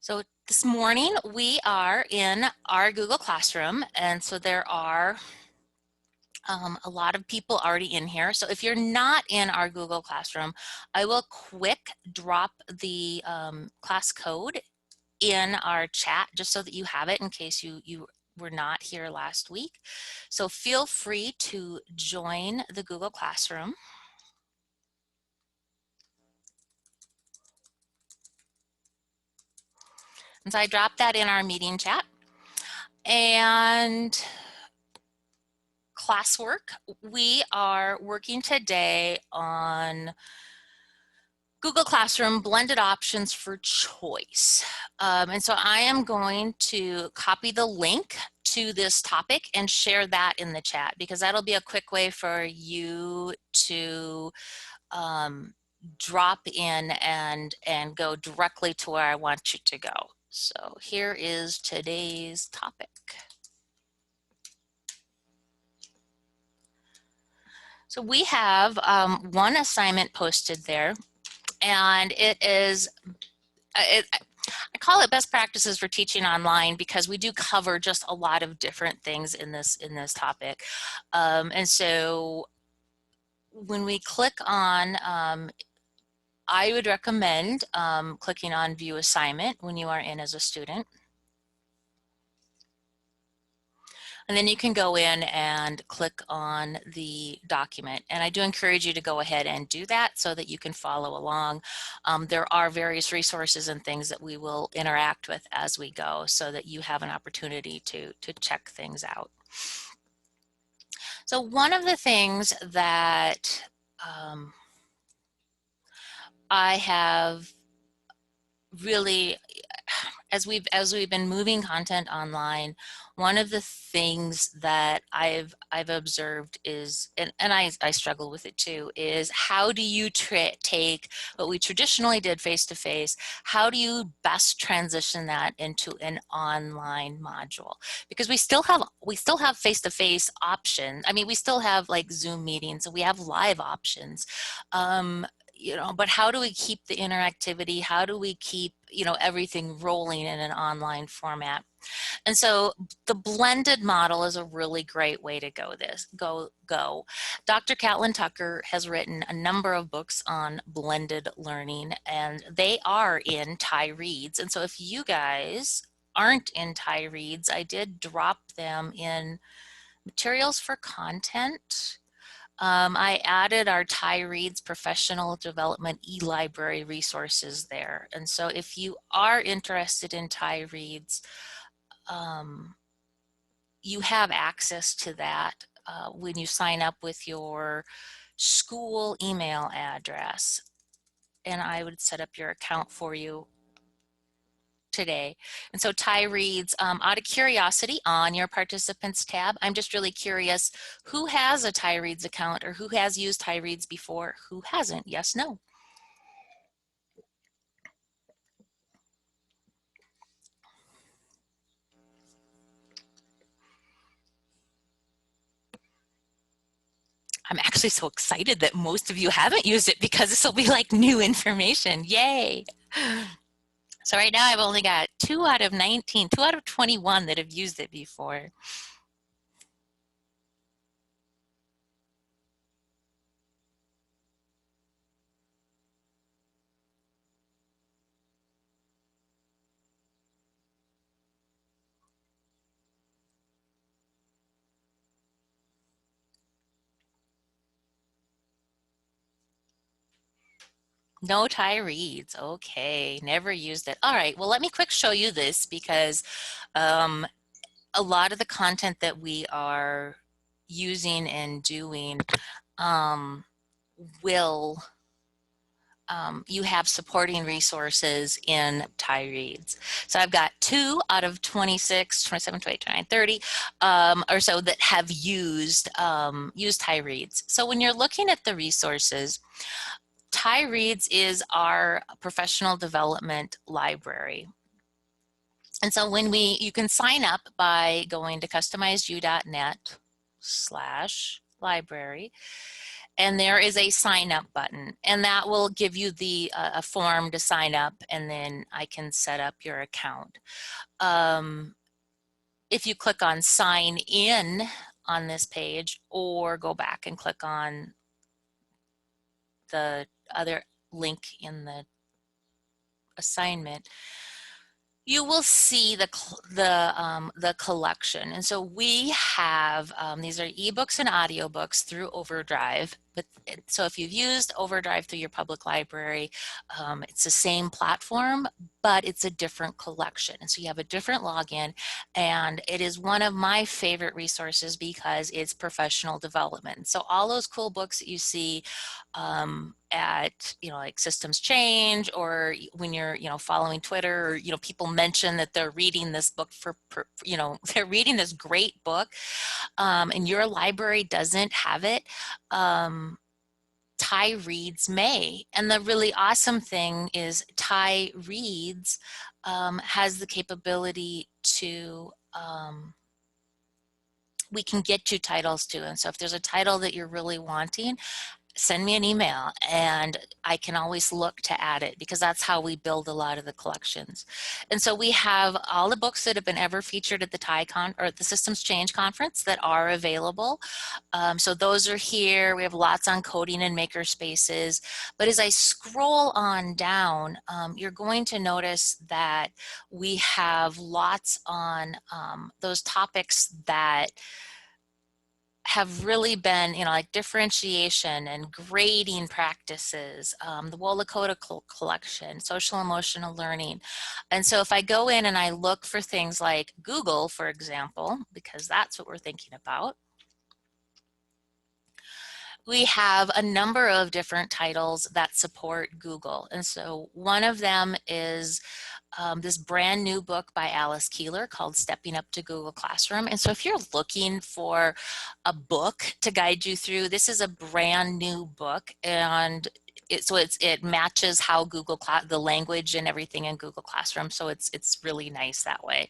So this morning we are in our Google Classroom, and so there are a lot of people already in here. So if you're not in our Google Classroom, I will quick drop the class code in our chat just so that you have it in case you were not here last week. So feel free to join the Google Classroom. And so I dropped that in our meeting chat. And classwork, we are working today on Google Classroom blended options for choice. And so I am going to copy the link to this topic and share that in the chat because that'll be a quick way for you to drop in and go directly to where I want you to go. So here is today's topic. So we have one assignment posted there, and it is, I call it best practices for teaching online because we do cover just a lot of different things in this topic. And so when we click on, I would recommend clicking on View Assignment when you are in as a student. And then you can go in and click on the document. And I do encourage you to go ahead and do that so that you can follow along. There are various resources and things that we will interact with as we go so that you have an opportunity to check things out. So one of the things that I have really, as we've been moving content online, one of the things that I've observed is, and I struggle with it too, is how do you take what we traditionally did face-to-face, how do you best transition that into an online module? Because we still have face-to-face options. I mean, we still have like Zoom meetings, and we have live options. You know, but how do we keep the interactivity? How do we keep, you know, everything rolling in an online format? And so the blended model is a really great way to go. Dr. Catlin Tucker has written a number of books on blended learning, and they are in Ty Reads. And so if you guys aren't in Ty Reads, I did drop them in materials for content. I added our Ty Reads professional development e-library resources there. And so if you are interested in Ty Reads, you have access to that when you sign up with your school email address. And I would set up your account for you today. And so Ty Reads, out of curiosity on your participants tab, I'm just really curious who has a Ty Reads account or who has used Ty Reads before, who hasn't? Yes, no. I'm actually so excited that most of you haven't used it because this will be like new information. Yay. So right now I've only got 2 out of 19, 2 out of 21 that have used it before. No Ty Reads. Okay, never used it. All right, well, let me quick show you this because a lot of the content that we are using and doing will you have supporting resources in Ty Reads. So I've got 2 out of 26, 27, 28, 29, 30 or so that have used Ty Reads. So when you're looking at the resources, Ty Reads is our professional development library. And so when you can sign up by going to customizeu.net/library. and there is a sign up button, and that will give you the a form to sign up, and then I can set up your account. If you click on sign in on this page, or go back and click on the other link in the assignment, you will see the collection. And so we have these are ebooks and audiobooks through Overdrive. But so if you've used Overdrive through your public library, it's the same platform, but it's a different collection. And so you have a different login, and it is one of my favorite resources because it's professional development. So all those cool books that you see at, like Systems Change, or when you're, following Twitter, or, people mention that they're reading this book they're reading this great book, and your library doesn't have it. Ty Reads may. And the really awesome thing is Ty Reads has the capability to, we can get you titles too. And so if there's a title that you're really wanting, send me an email and I can always look to add it, because that's how we build a lot of the collections. And so we have all the books that have been ever featured at the TyCon, or the Systems Change conference, that are available. So those are here. We have lots on coding and maker spaces. But as I scroll on down, you're going to notice that we have lots on those topics that have really been, like differentiation and grading practices, the Wollakoda collection, social emotional learning. And so if I go in and I look for things like Google, for example, because that's what we're thinking about, we have a number of different titles that support Google. And so one of them is this brand new book by Alice Keeler called Stepping Up to Google Classroom. And so if you're looking for a book to guide you through, this is a brand new book, and it matches how Google the language and everything in Google Classroom. So it's really nice that way.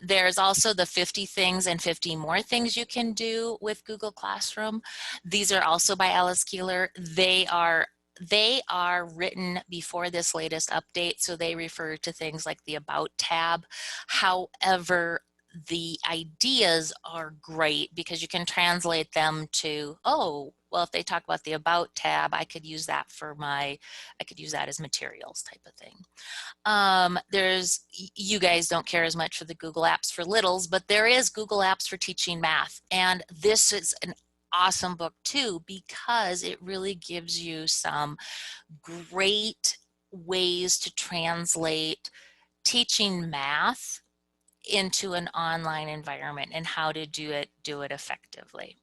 There's also the 50 things and 50 more things you can do with Google Classroom. These are also by Alice Keeler. They are written before this latest update, so they refer to things like the About tab. However, the ideas are great because you can translate them to, oh, well, if they talk about the About tab, I could use that as materials type of thing. You guys don't care as much for the Google Apps for Littles, but there is Google Apps for teaching math. And this is an awesome book too, because it really gives you some great ways to translate teaching math into an online environment and how to do it effectively.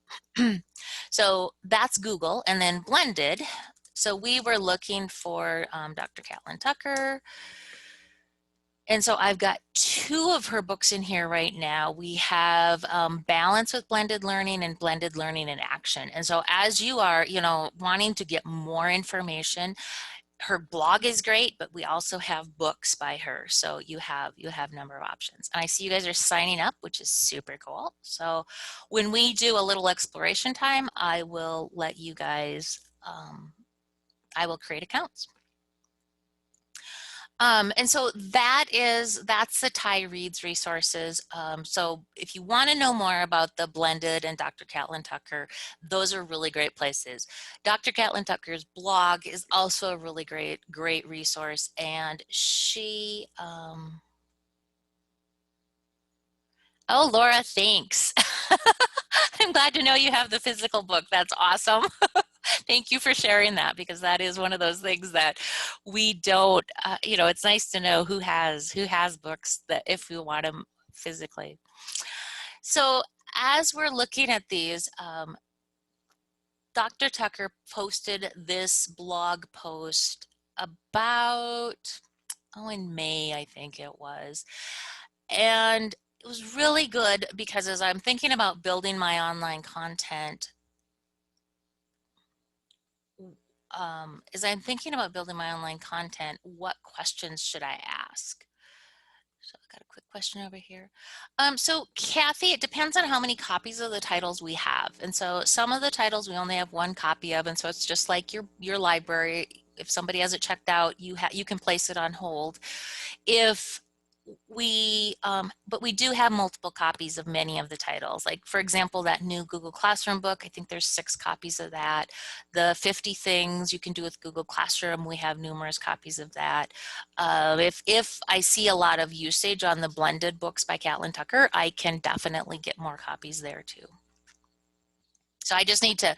So that's Google. And then Blended. So we were looking for Dr. Catlin Tucker. And so I've got two of her books in here right now. We have Balance with Blended Learning and Blended Learning in Action. And so as you are, wanting to get more information, her blog is great, but we also have books by her. So you have a number of options. And I see you guys are signing up, which is super cool. So when we do a little exploration time, I will let you guys, I will create accounts. And so that's the Ty Reads resources. So if you want to know more about the Blended and Dr. Catlin Tucker, those are really great places. Dr. Catlin Tucker's blog is also a really great resource, and she, oh, Laura, thanks. I'm glad to know you have the physical book. That's awesome. Thank you for sharing that, because that is one of those things that we don't, it's nice to know who has books that if we want them physically. So as we're looking at these, Dr. Tucker posted this blog post about, in May, I think it was. And it was really good because as I'm thinking about building my online content, what questions should I ask? So I got a quick question over here. So Kathy, it depends on how many copies of the titles we have. And so some of the titles we only have one copy of, and so it's just like your library. If somebody has it checked out, you can place it on hold. If but we do have multiple copies of many of the titles. Like for example, that new Google Classroom book, I think there's 6 copies of that. The 50 things you can do with Google Classroom, we have numerous copies of that. If I see a lot of usage on the blended books by Catlin Tucker, I can definitely get more copies there too. So I just need to,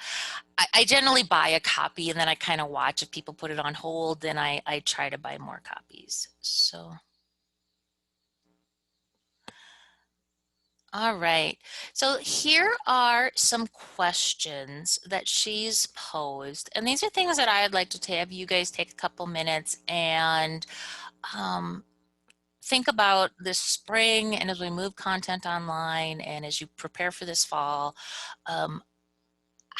I generally buy a copy and then I kind of watch if people put it on hold, then I try to buy more copies. So. All right. So here are some questions that she's posed. And these are things that I'd like to have you guys take a couple minutes and um, think about this spring and as we move content online and as you prepare for this fall, um,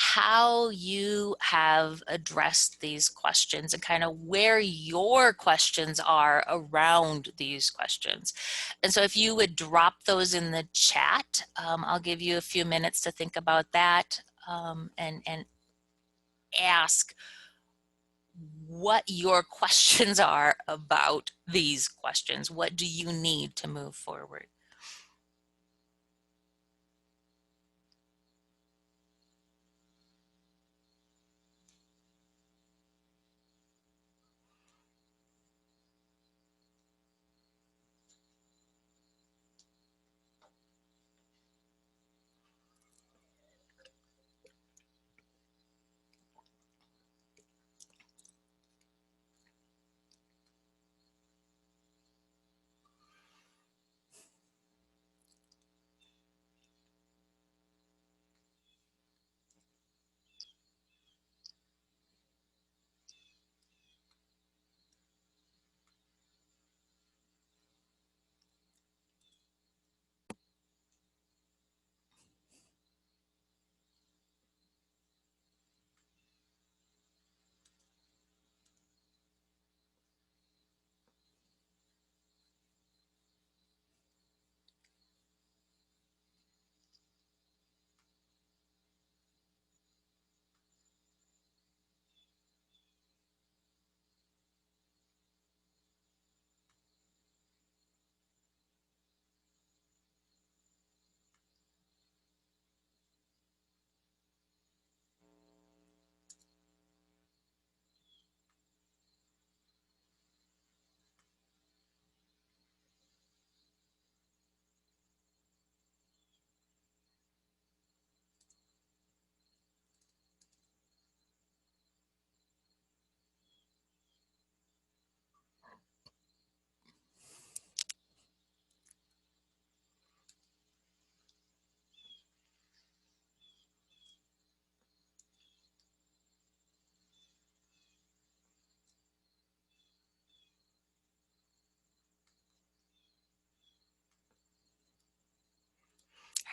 how you have addressed these questions and kind of where your questions are around these questions. And so if you would drop those in the chat, I'll give you a few minutes to think about that and ask what your questions are about these questions. What do you need to move forward?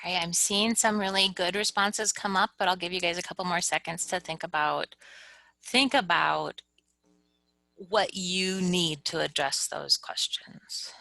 All right, I'm seeing some really good responses come up, but I'll give you guys a couple more seconds to think about what you need to address those questions.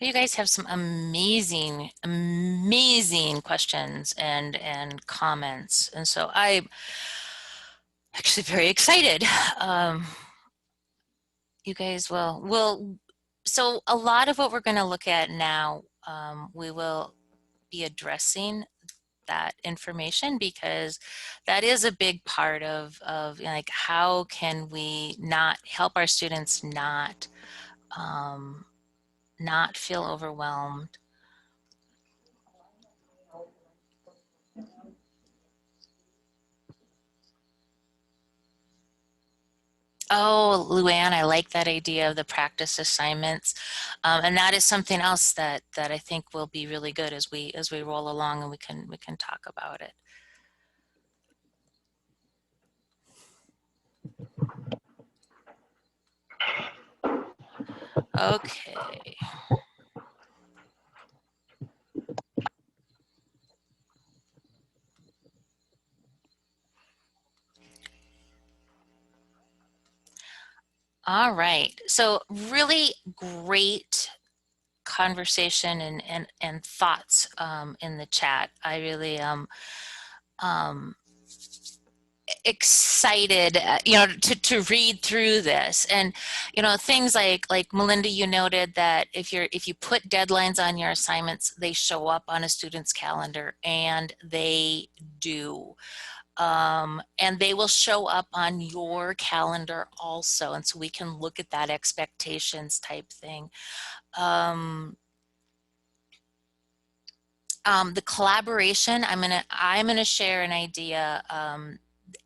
You guys have some amazing, amazing questions and comments. And so I'm actually very excited. Um, you guys so a lot of what we're going to look at now, we will be addressing that information because that is a big part of like how can we not help our students um, not feel overwhelmed. Oh, Luann, I like that idea of the practice assignments, and that is something else that I think will be really good as we roll along, and we can talk about it. Okay. All right. So really great conversation and thoughts in the chat. I really um, excited, to read through this. And things like Melinda, you noted that if you put deadlines on your assignments, they show up on a student's calendar, and they do. And they will show up on your calendar also, and so we can look at that expectations type thing. The collaboration, I'm gonna share an idea,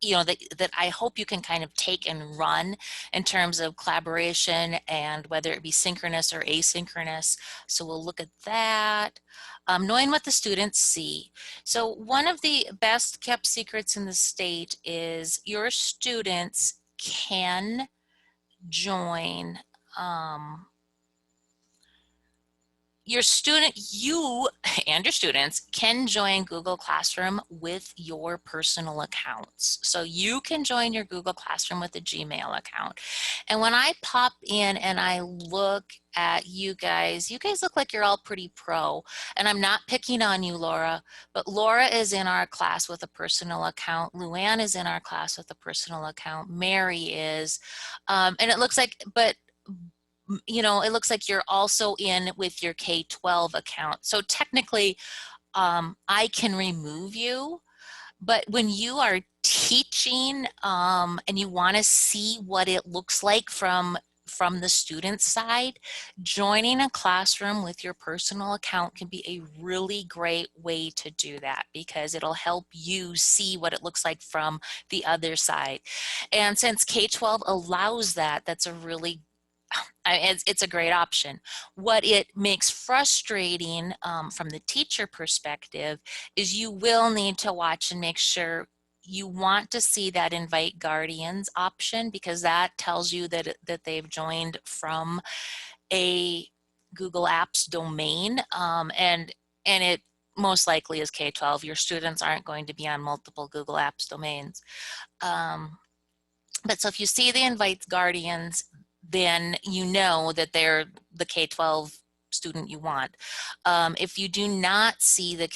that I hope you can kind of take and run in terms of collaboration, and whether it be synchronous or asynchronous. So we'll look at that. Knowing what the students see. So one of the best kept secrets in the state is your students can join you and your students can join Google Classroom with your personal accounts. So you can join your Google Classroom with a Gmail account. And when I pop in and I look at you guys look like you're all pretty pro. And I'm not picking on you, Laura, but Laura is in our class with a personal account. Luann is in our class with a personal account. Mary is. And it looks like, it looks like you're also in with your K-12 account. So technically, I can remove you, but when you are teaching and you want to see what it looks like from the student side, joining a classroom with your personal account can be a really great way to do that, because it'll help you see what it looks like from the other side. And since K-12 allows that, that's a really it's a great option. What it makes frustrating from the teacher perspective is you will need to watch and make sure you want to see that invite guardians option, because that tells you that they've joined from a Google Apps domain, and it most likely is K-12. Your students aren't going to be on multiple Google Apps domains. But so if you see the invite guardians, then you know that they're the K-12 student you want. If you do not see the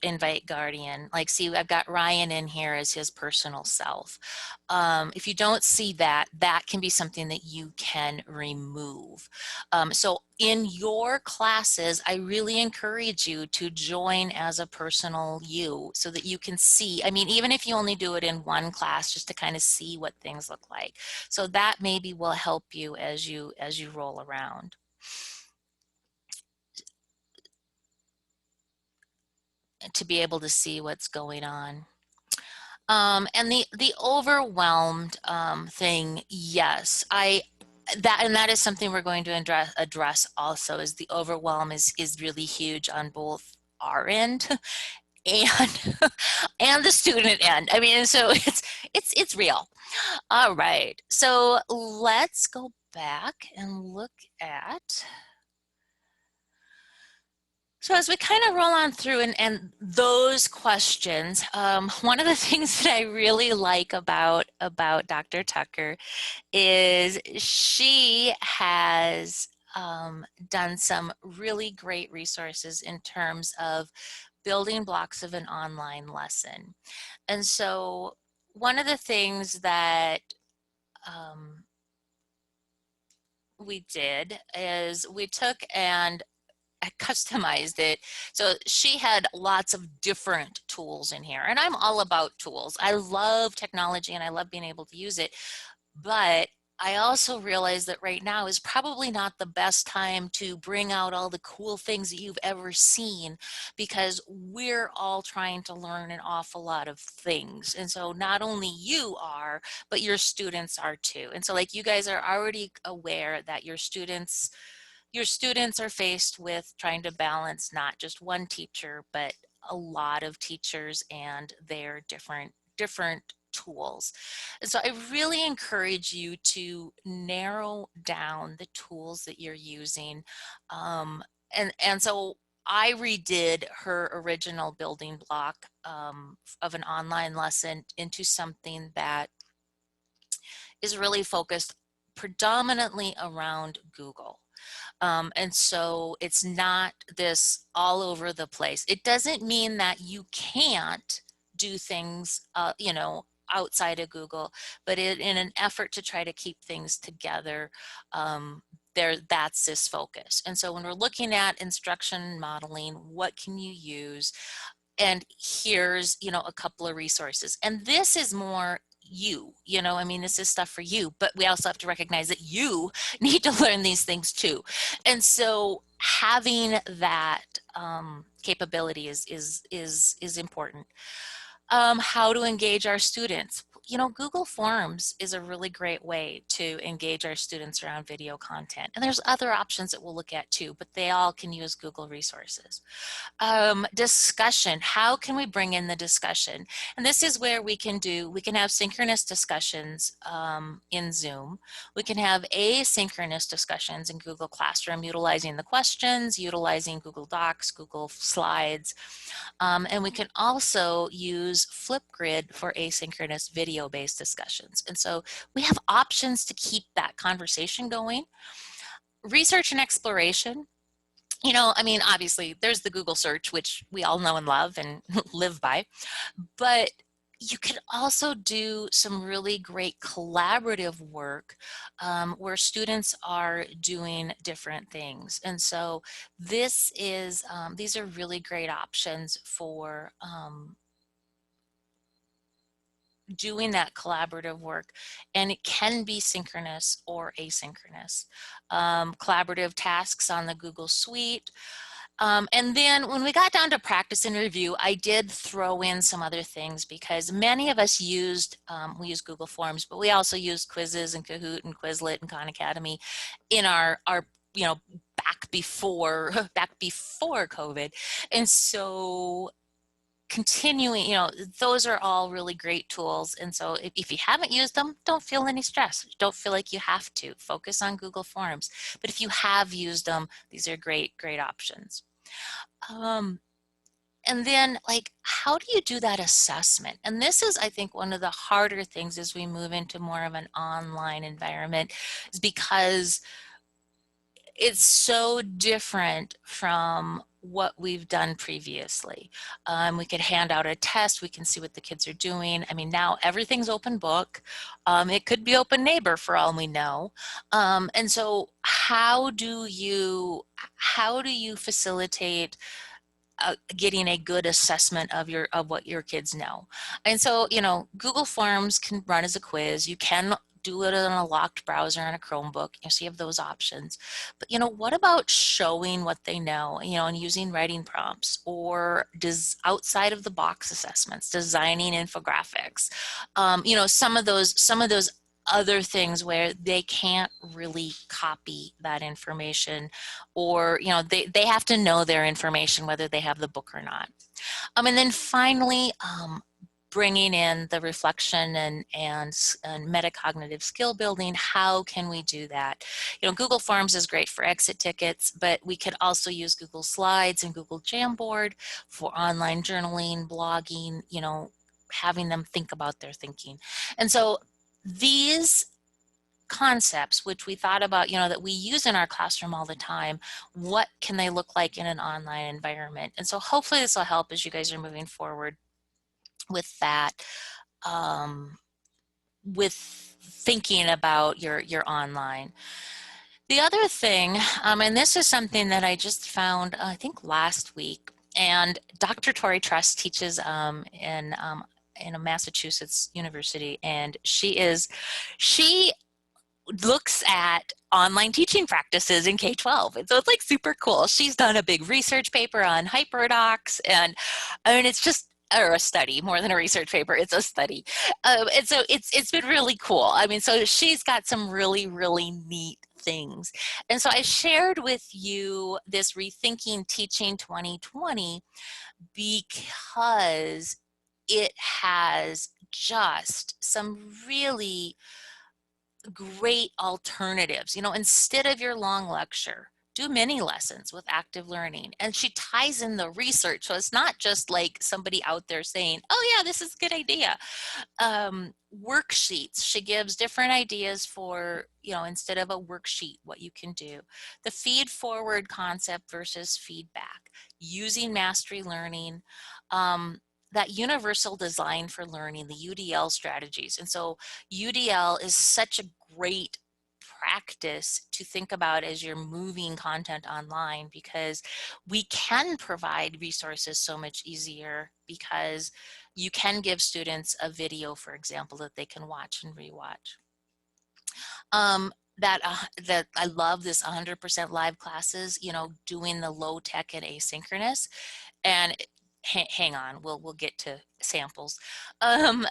invite guardian, like see I've got Ryan in here as his personal self. If you don't see that, that can be something that you can remove. So in your classes, I really encourage you to join as a personal you, so that you can see, even if you only do it in one class, just to kind of see what things look like. So that maybe will help you as you roll around. To be able to see what's going on. And the overwhelmed thing, yes, that is something we're going to address also, is the overwhelm is really huge on both our end and and the student end. So it's real. All right, so let's go back and look at. So as we kind of roll on through and those questions, one of the things that I really like about Dr. Tucker is she has done some really great resources in terms of building blocks of an online lesson. And so one of the things that we did is we took and I customized it. So she had lots of different tools in here, and I'm all about tools. I love technology and I love being able to use it. But I also realize that right now is probably not the best time to bring out all the cool things that you've ever seen, because we're all trying to learn an awful lot of things. And so not only you are, but your students are too. And so like you guys are already aware that your students are faced with trying to balance not just one teacher, but a lot of teachers and their different tools. And so I really encourage you to narrow down the tools that you're using. And so I redid her original building block of an online lesson into something that is really focused predominantly around Google. And so it's not this all over the place. It doesn't mean that you can't do things, outside of Google, but in an effort to try to keep things together, that's this focus. And so when we're looking at instruction modeling, what can you use? And here's, a couple of resources. And this is more I mean, this is stuff for you, but we also have to recognize that you need to learn these things too. And so having that capability is important. How to engage our students. Google Forms is a really great way to engage our students around video content. And there's other options that we'll look at too, but they all can use Google resources. Discussion. How can we bring in the discussion? And this is where we can have synchronous discussions in Zoom. We can have asynchronous discussions in Google Classroom, utilizing the questions, utilizing Google Docs, Google Slides. And we can also use Flipgrid for asynchronous video-based discussions. And so we have options to keep that conversation going. Research and exploration. I mean, obviously there's the Google search, which we all know and love and live by, but you can also do some really great collaborative work where students are doing different things. And so these are really great options for doing that collaborative work, and it can be synchronous or asynchronous. Collaborative tasks on the Google Suite. And then when we got down to practice and review, I did throw in some other things because many of us we use Google Forms, but we also use quizzes and Kahoot and Quizlet and Khan Academy in our back before COVID. And so continuing, those are all really great tools. And so if you haven't used them, don't feel any stress. Don't feel like you have to. Focus on Google Forms. But if you have used them, these are great options. And then, how do you do that assessment? And this is, I think, one of the harder things as we move into more of an online environment, is because it's so different from what we've done previously. We could hand out a test, we can see what the kids are doing. I mean, now everything's open book. It could be open neighbor for all we know. And so how do you facilitate getting a good assessment of what your kids know? And so, Google Forms can run as a quiz. You can do it on a locked browser on a Chromebook. So you have those options. But what about showing what they know, and using writing prompts, or outside of the box assessments, designing infographics, some of those other things where they can't really copy that information, or they have to know their information whether they have the book or not. And then finally, bringing in the reflection and metacognitive skill building. How can we do that? Google Forms is great for exit tickets, but we could also use Google Slides and Google Jamboard for online journaling, blogging, having them think about their thinking. And so these concepts, which we thought about, you know, that we use in our classroom all the time, what can they look like in an online environment? And so hopefully this will help as you guys are moving forward with that, um, with thinking about your online. The other thing, and this is something that I just found, I think last week, and Dr. Tori Trust teaches in a Massachusetts university, and she looks at online teaching practices in K-12. And so it's like super cool. She's done a big research paper on hyperdocs, and I mean, it's just, or a study more than a research paper, it's a study. And so it's been really cool. I mean, so she's got some really, really neat things. And so I shared with you this Rethinking Teaching 2020 because it has just some really great alternatives. You know, instead of your long lecture, do mini lessons with active learning. And she ties in the research. So it's not just like somebody out there saying, oh yeah, this is a good idea. Worksheets. She gives different ideas for, you know, instead of a worksheet, what you can do. The feed forward concept versus feedback. Using mastery learning. That universal design for learning, the UDL strategies. And so UDL is such a great practice to think about as you're moving content online, because we can provide resources so much easier because you can give students a video, for example, that they can watch and rewatch. That I love this 100% live classes, you know, doing the low tech and asynchronous. And hang on, we'll get to samples. Having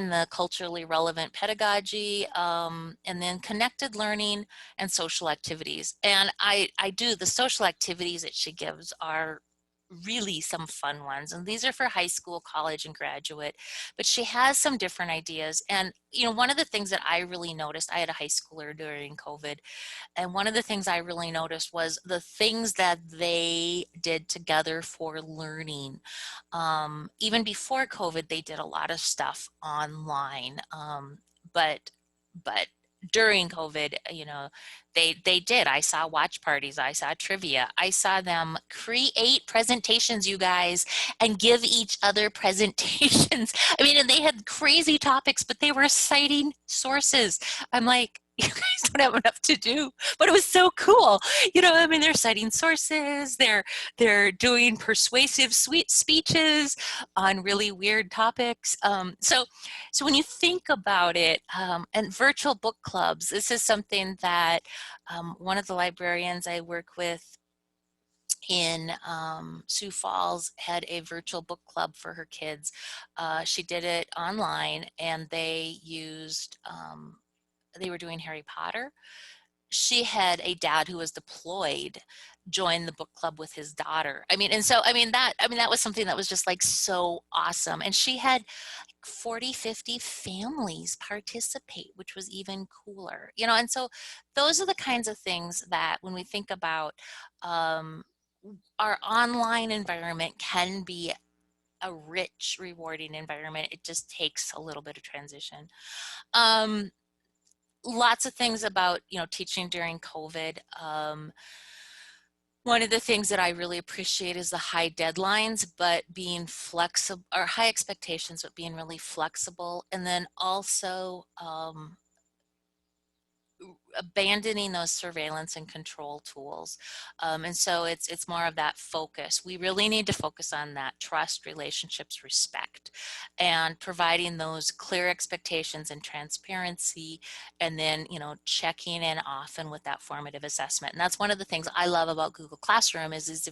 the culturally relevant pedagogy, and then connected learning and social activities. And I do the social activities that she gives are really some fun ones, and these are for high school, college, and graduate, but she has some different ideas. And you know, one of the things that I really noticed, I had a high schooler during COVID, and one of the things I really noticed was the things that they did together for learning. Even before COVID, they did a lot of stuff online, but during COVID, you know, they did. I saw watch parties, I saw trivia, I saw them create presentations, you guys, and give each other presentations. I mean, and they had crazy topics, but they were citing sources. I'm like, you guys don't have enough to do, but it was so cool. You know, I mean, they're citing sources, they're doing persuasive sweet speeches on really weird topics. So when you think about it, and virtual book clubs, this is something that one of the librarians I work with in Sioux Falls had a virtual book club for her kids. She did it online, and they were doing Harry Potter. She had a dad who was deployed join the book club with his daughter. I mean, and so, that was something that was just like so awesome. And she had 40, 50 families participate, which was even cooler, you know. And so those are the kinds of things that when we think about um, our online environment can be a rich, rewarding environment. It just takes a little bit of transition. Um, Lots of things about, you know, teaching during COVID. One of the things that I really appreciate is the high deadlines, but being flexible, or high expectations, but being really flexible. And then also abandoning those surveillance and control tools. And so it's more of that focus. We really need to focus on that trust, relationships, respect, and providing those clear expectations and transparency, and then, you know, checking in often with that formative assessment. And that's one of the things I love about Google Classroom is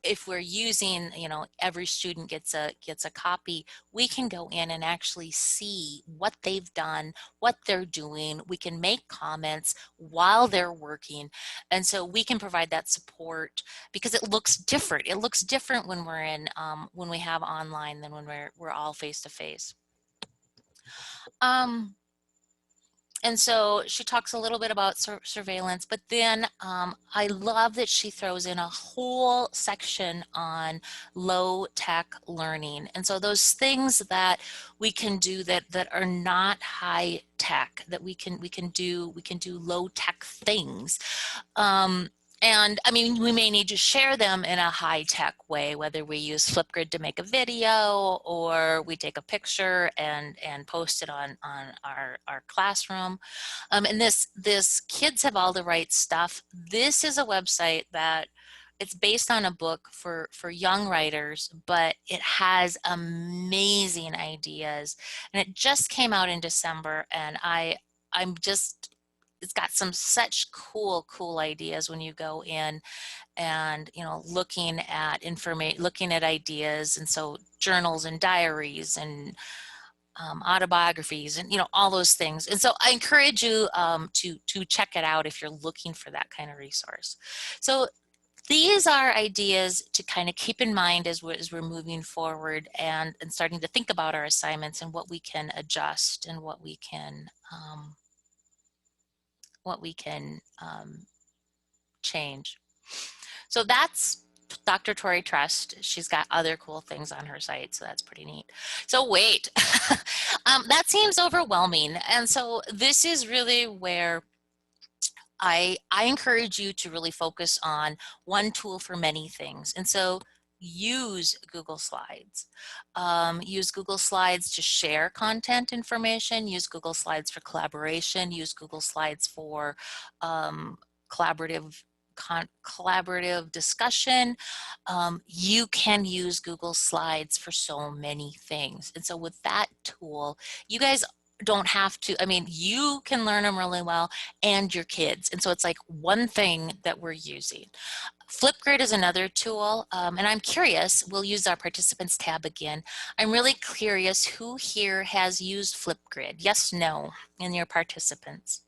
if we're using, you know, every student gets a copy, we can go in and actually see what they've done, what they're doing. We can make comments while they're working. And so we can provide that support because it looks different. It looks different when we're when we have online than when we're all face to face. And so she talks a little bit about surveillance, but then I love that she throws in a whole section on low tech learning. And so those things that we can do that are not high tech, that we can do low tech things. Um, and I mean, we may need to share them in a high tech way, whether we use Flipgrid to make a video or we take a picture and post it on our classroom. And this Kids Have All the Right Stuff. This is a website that it's based on a book for young writers, but it has amazing ideas. And it just came out in December, and I'm just it's got some such cool ideas when you go in and looking at information, looking at ideas, and so journals and diaries and autobiographies and all those things. And so I encourage you to check it out if you're looking for that kind of resource. So these are ideas to kind of keep in mind as we're moving forward and starting to think about our assignments and what we can adjust and what we can change. So that's Dr. Tori Trust. She's got other cool things on her site, so that's pretty neat. So wait, that seems overwhelming. And so this is really where I encourage you to really focus on one tool for many things. And so use Google Slides. Use Google Slides to share content information, use Google Slides for collaboration, use Google Slides for um, collaborative collaborative discussion. You can use Google Slides for so many things. And so with that tool, you guys don't have to, I mean, you can learn them really well and your kids. And so it's like one thing that we're using. Flipgrid is another tool, and I'm curious, we'll use our participants tab again. I'm really curious who here has used Flipgrid? Yes, no, in your participants.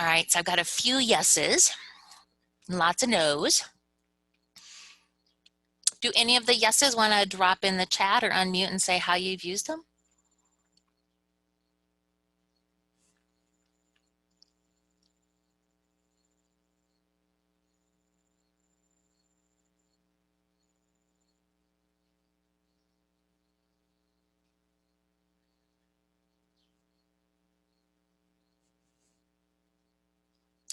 All right, so I've got a few yeses, lots of nos. Do any of the yeses want to drop in the chat or unmute and say how you've used them?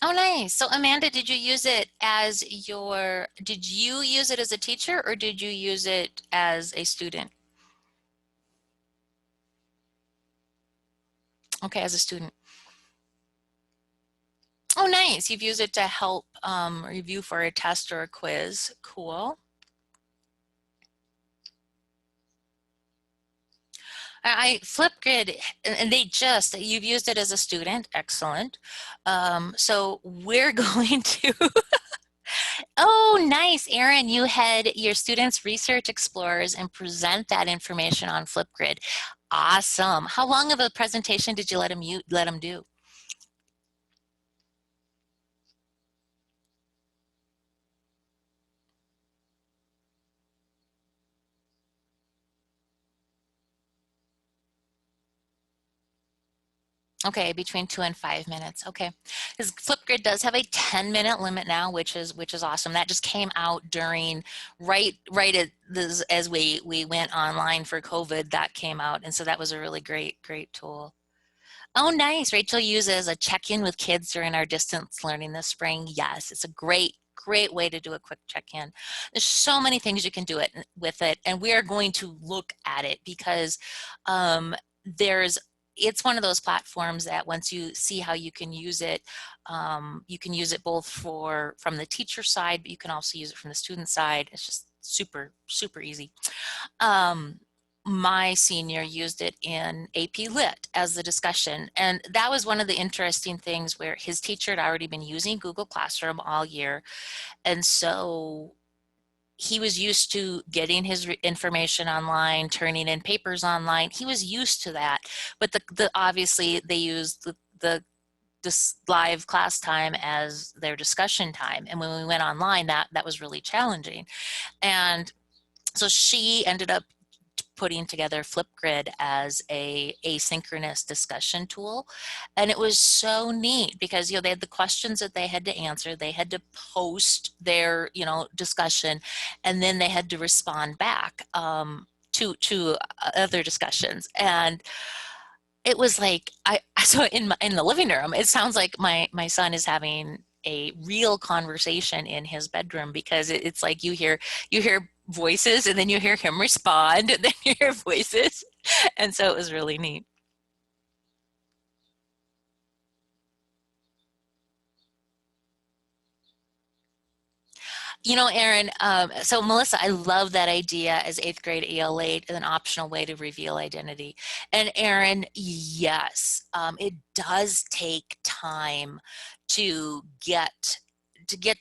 Oh, nice. So Amanda, did you use it did you use it as a teacher or did you use it as a student? Okay, as a student. Oh, nice. You've used it to help review for a test or a quiz. Cool. Flipgrid, and you've used it as a student. Excellent. So we're going to, oh, nice. Erin, you had your students research explorers and present that information on Flipgrid. Awesome. How long of a presentation did you let them do? Okay, between 2 and 5 minutes. Okay, because Flipgrid does have a 10-minute limit now, which is awesome. That just came out during right at this, as we went online for COVID. That came out, and so that was a really great tool. Oh, nice. Rachel uses a check-in with kids during our distance learning this spring. Yes, it's a great way to do a quick check-in. There's so many things you can do with it, and we are going to look at it because there's it's one of those platforms that once you see how you can use it both from the teacher side, but you can also use it from the student side. It's just super easy. My senior used it in AP Lit as the discussion. And that was one of the interesting things where his teacher had already been using Google Classroom all year. And so he was used to getting his information online, turning in papers online. He was used to that. But obviously they used this live class time as their discussion time. And when we went online, that was really challenging. And So she ended up putting together Flipgrid as a asynchronous discussion tool. And it was so neat because, they had the questions that they had to answer. They had to post their, discussion, and then they had to respond back to other discussions. And it was like, so in the living room, it sounds like my son is having a real conversation in his bedroom, because it's like you hear voices, and then you hear him respond, and then you hear voices. And so it was really neat. Erin, so Melissa, I love that idea as eighth grade ELA, an optional way to reveal identity. And Erin, yes, it does take time to get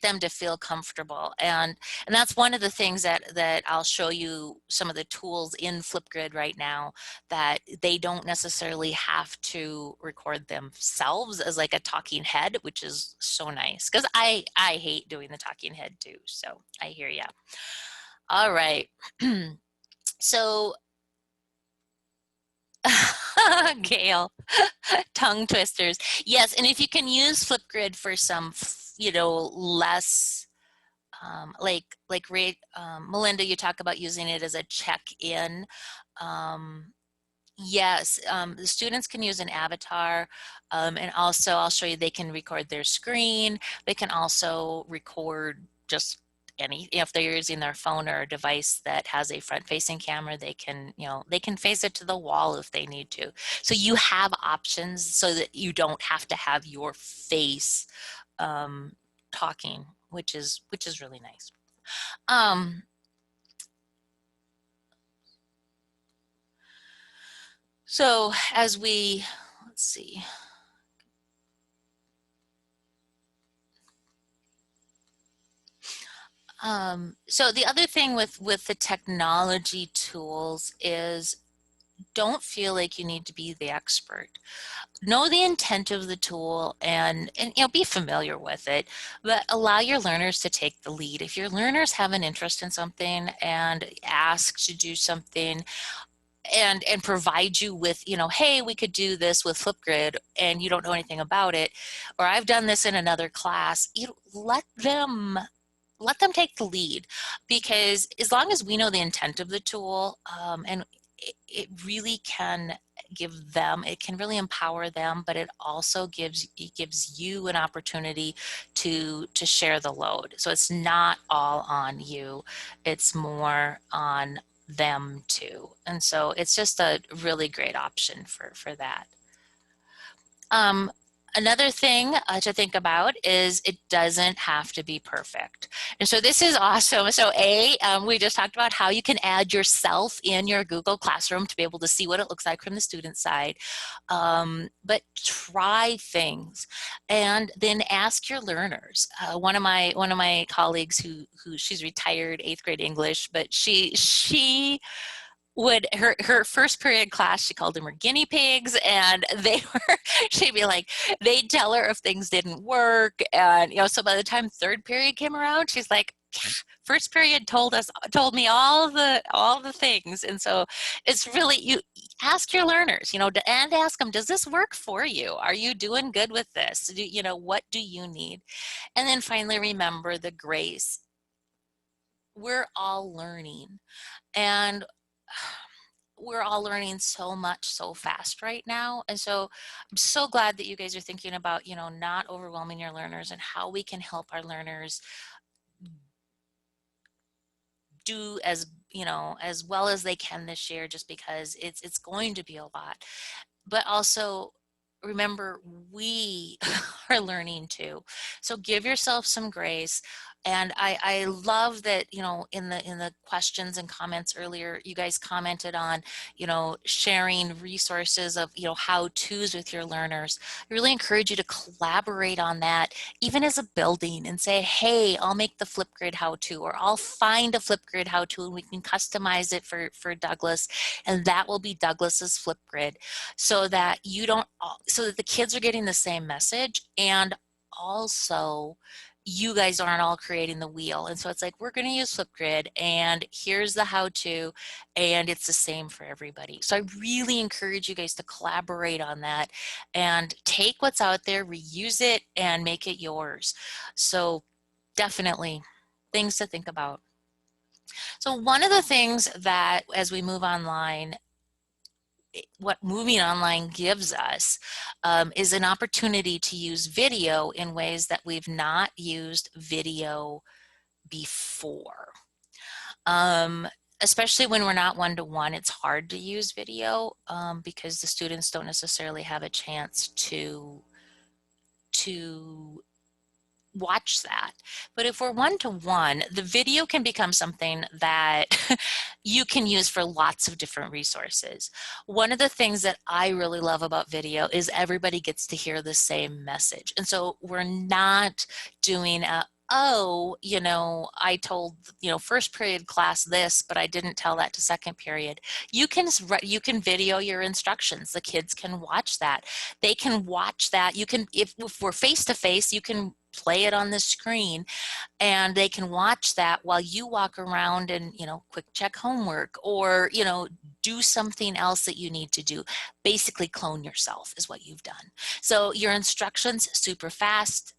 them to feel comfortable. And that's one of the things that I'll show you, some of the tools in Flipgrid right now, that they don't necessarily have to record themselves as like a talking head, which is so nice, because I hate doing the talking head too. So I hear ya. All right. So Gail, tongue twisters. Yes, and if you can use Flipgrid for some, less Melinda, you talk about using it as a check-in. Um, yes, the students can use an avatar, and also I'll show you, they can record their screen. They can also record just if they're using their phone or a device that has a front-facing camera, they can face it to the wall if they need to. So you have options so that you don't have to have your face um, talking, which is really nice. Um, so let's see. So the other thing with the technology tools is, don't feel like you need to be the expert. Know the intent of the tool, and be familiar with it, but allow your learners to take the lead. If your learners have an interest in something and ask to do something, and provide you with, hey, we could do this with Flipgrid, and you don't know anything about it, or I've done this in another class, let them take the lead, because as long as we know the intent of the tool, and it really can it can really empower them, but it gives you an opportunity to share the load. So it's not all on you, it's more on them too. And so it's just a really great option for that. Um, Another thing to think about is, it doesn't have to be perfect. And so this is awesome. So we just talked about how you can add yourself in your Google Classroom to be able to see what it looks like from the student side. But try things, and then ask your learners. One of my colleagues, who she's retired eighth grade English, but she would her first period class, she called them her guinea pigs, and she'd be like, they'd tell her if things didn't work, and so by the time third period came around, she's like, first period told me all the things. And so it's really, you ask your learners, and ask them, does this work for you? Are you doing good with this? What do you need? And then finally, remember the grace. We're all learning, and we're all learning so much so fast right now. And so I'm so glad that you guys are thinking about, not overwhelming your learners, and how we can help our learners do as well as they can this year, just because it's going to be a lot. But also, remember, we are learning too. So give yourself some grace. And I love that, in the questions and comments earlier, you guys commented on, sharing resources of, how-tos with your learners. I really encourage you to collaborate on that, even as a building, and say, hey, I'll make the Flipgrid how-to, or I'll find a Flipgrid how-to, and we can customize it for Douglas, and that will be Douglas's Flipgrid, so that so that the kids are getting the same message, and also you guys aren't all creating the wheel. And so it's like, we're going to use Flipgrid and here's the how-to, and it's the same for everybody. So I really encourage you guys to collaborate on that and take what's out there, reuse it, and make it yours. So definitely things to think about. So one of the things that as we move online, what moving online gives us is an opportunity to use video in ways that we've not used video before. Especially when we're not one-to-one, it's hard to use video because the students don't necessarily have a chance to watch that. But if we're one-to-one, the video can become something that you can use for lots of different resources. One of the things that I really love about video is everybody gets to hear the same message. And so we're not doing a, oh, you know, I told, you know, first period class this, but I didn't tell that to second period. You can video your instructions. The kids can watch that. They can watch that. You can, if we're face to face, you can play it on the screen and they can watch that while you walk around and, you know, quick check homework or, you know, do something else that you need to do. Basically clone yourself is what you've done. So your instructions super fast,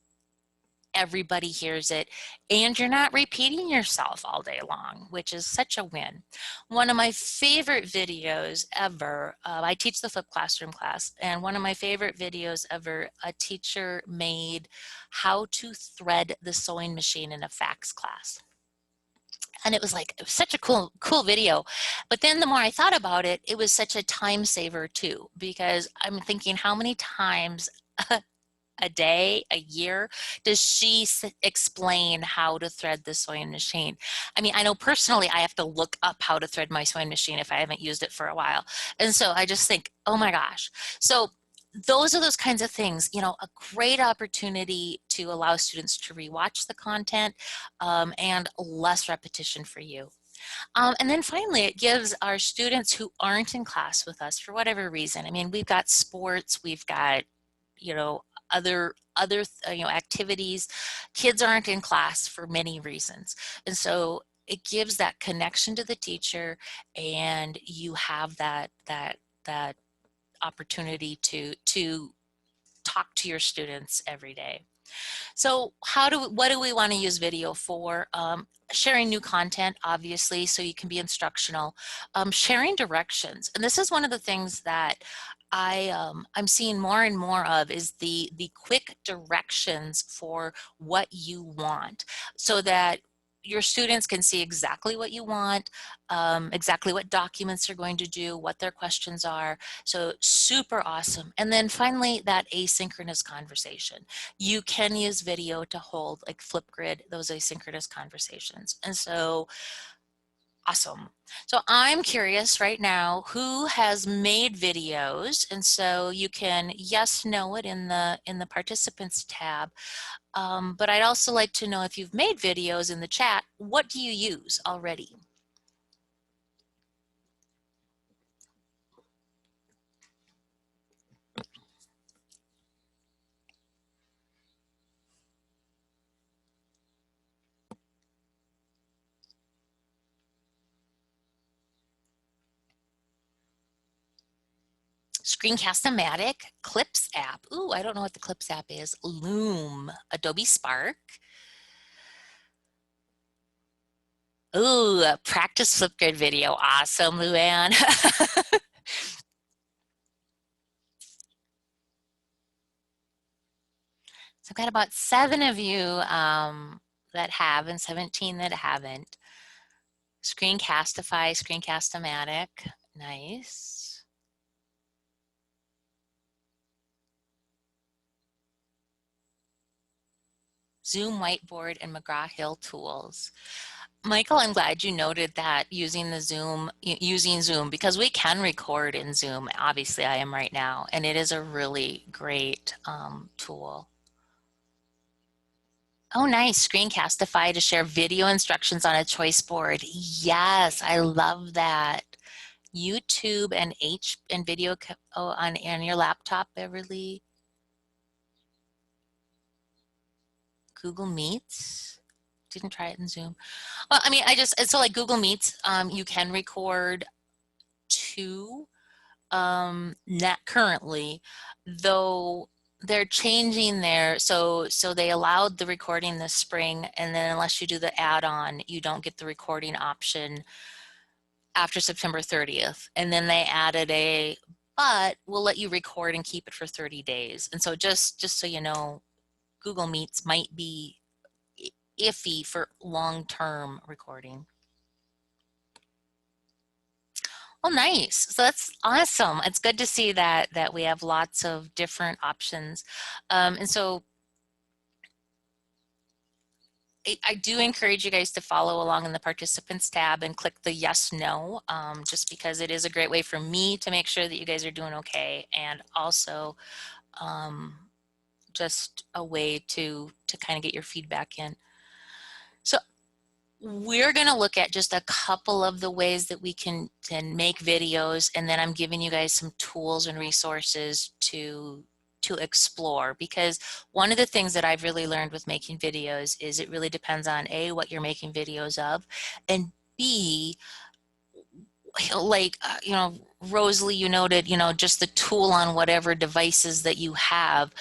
everybody hears it, and you're not repeating yourself all day long, which is such a win. One of my favorite videos ever, I teach the flipped classroom class, and one of my favorite videos ever, a teacher made how to thread the sewing machine in a fax class. And it was like, it was such a cool video. But then the more I thought about it, it was such a time saver too, because I'm thinking how many times a day, a year, does she explain how to thread the sewing machine? I mean, I know personally I have to look up how to thread my sewing machine if I haven't used it for a while. And so I just think, oh my gosh. So those are those kinds of things, you know, a great opportunity to allow students to rewatch the content and less repetition for you. And then finally, it gives our students who aren't in class with us for whatever reason. I mean, we've got sports, we've got, you know, other you know, activities. Kids aren't in class for many reasons. And so it gives that connection to the teacher and you have that opportunity to talk to your students every day. So what do we want to use video for? Sharing new content, obviously, so you can be instructional. Sharing directions, and this is one of the things that I'm seeing more and more of is the quick directions for what you want, so that your students can see exactly what you want, exactly what documents they're going to do, what their questions are. So super awesome. And then finally, that asynchronous conversation. You can use video to hold, like Flipgrid, those asynchronous conversations. And so awesome. So I'm curious right now who has made videos, and so you can yes, no it in the participants tab. But I'd also like to know if you've made videos in the chat, what do you use already? Screencast-O-Matic, Clips app. Ooh, I don't know what the Clips app is. Loom, Adobe Spark. Ooh, a practice Flipgrid video. Awesome, Luann. So I've got about 7 of you that have and 17 that haven't. Screencastify, Screencast-O-Matic. Nice. Zoom Whiteboard and McGraw-Hill tools. Michael, I'm glad you noted that using Zoom, because we can record in Zoom. Obviously, I am right now, and it is a really great tool. Oh, nice. Screencastify to share video instructions on a choice board. Yes, I love that. YouTube and video on your laptop, Beverly. Google Meets. Didn't try it in Zoom. Well, I mean, so like Google Meets, you can record two net currently, though they're changing so they allowed the recording this spring, and then unless you do the add-on, you don't get the recording option after September 30th. And then they added but we'll let you record and keep it for 30 days. And so just so you know, Google Meets might be iffy for long-term recording. Well, nice. So that's awesome. It's good to see that we have lots of different options. And so I do encourage you guys to follow along in the participants tab and click the yes, no, just because it is a great way for me to make sure that you guys are doing okay, and also just a way to kind of get your feedback in. So we're going to look at just a couple of the ways that we can make videos, and then I'm giving you guys some tools and resources to explore, because one of the things that I've really learned with making videos is it really depends on A, what you're making videos of, and B, like, you know, Rosalie, you noted, you know, just the tool on whatever devices that you have,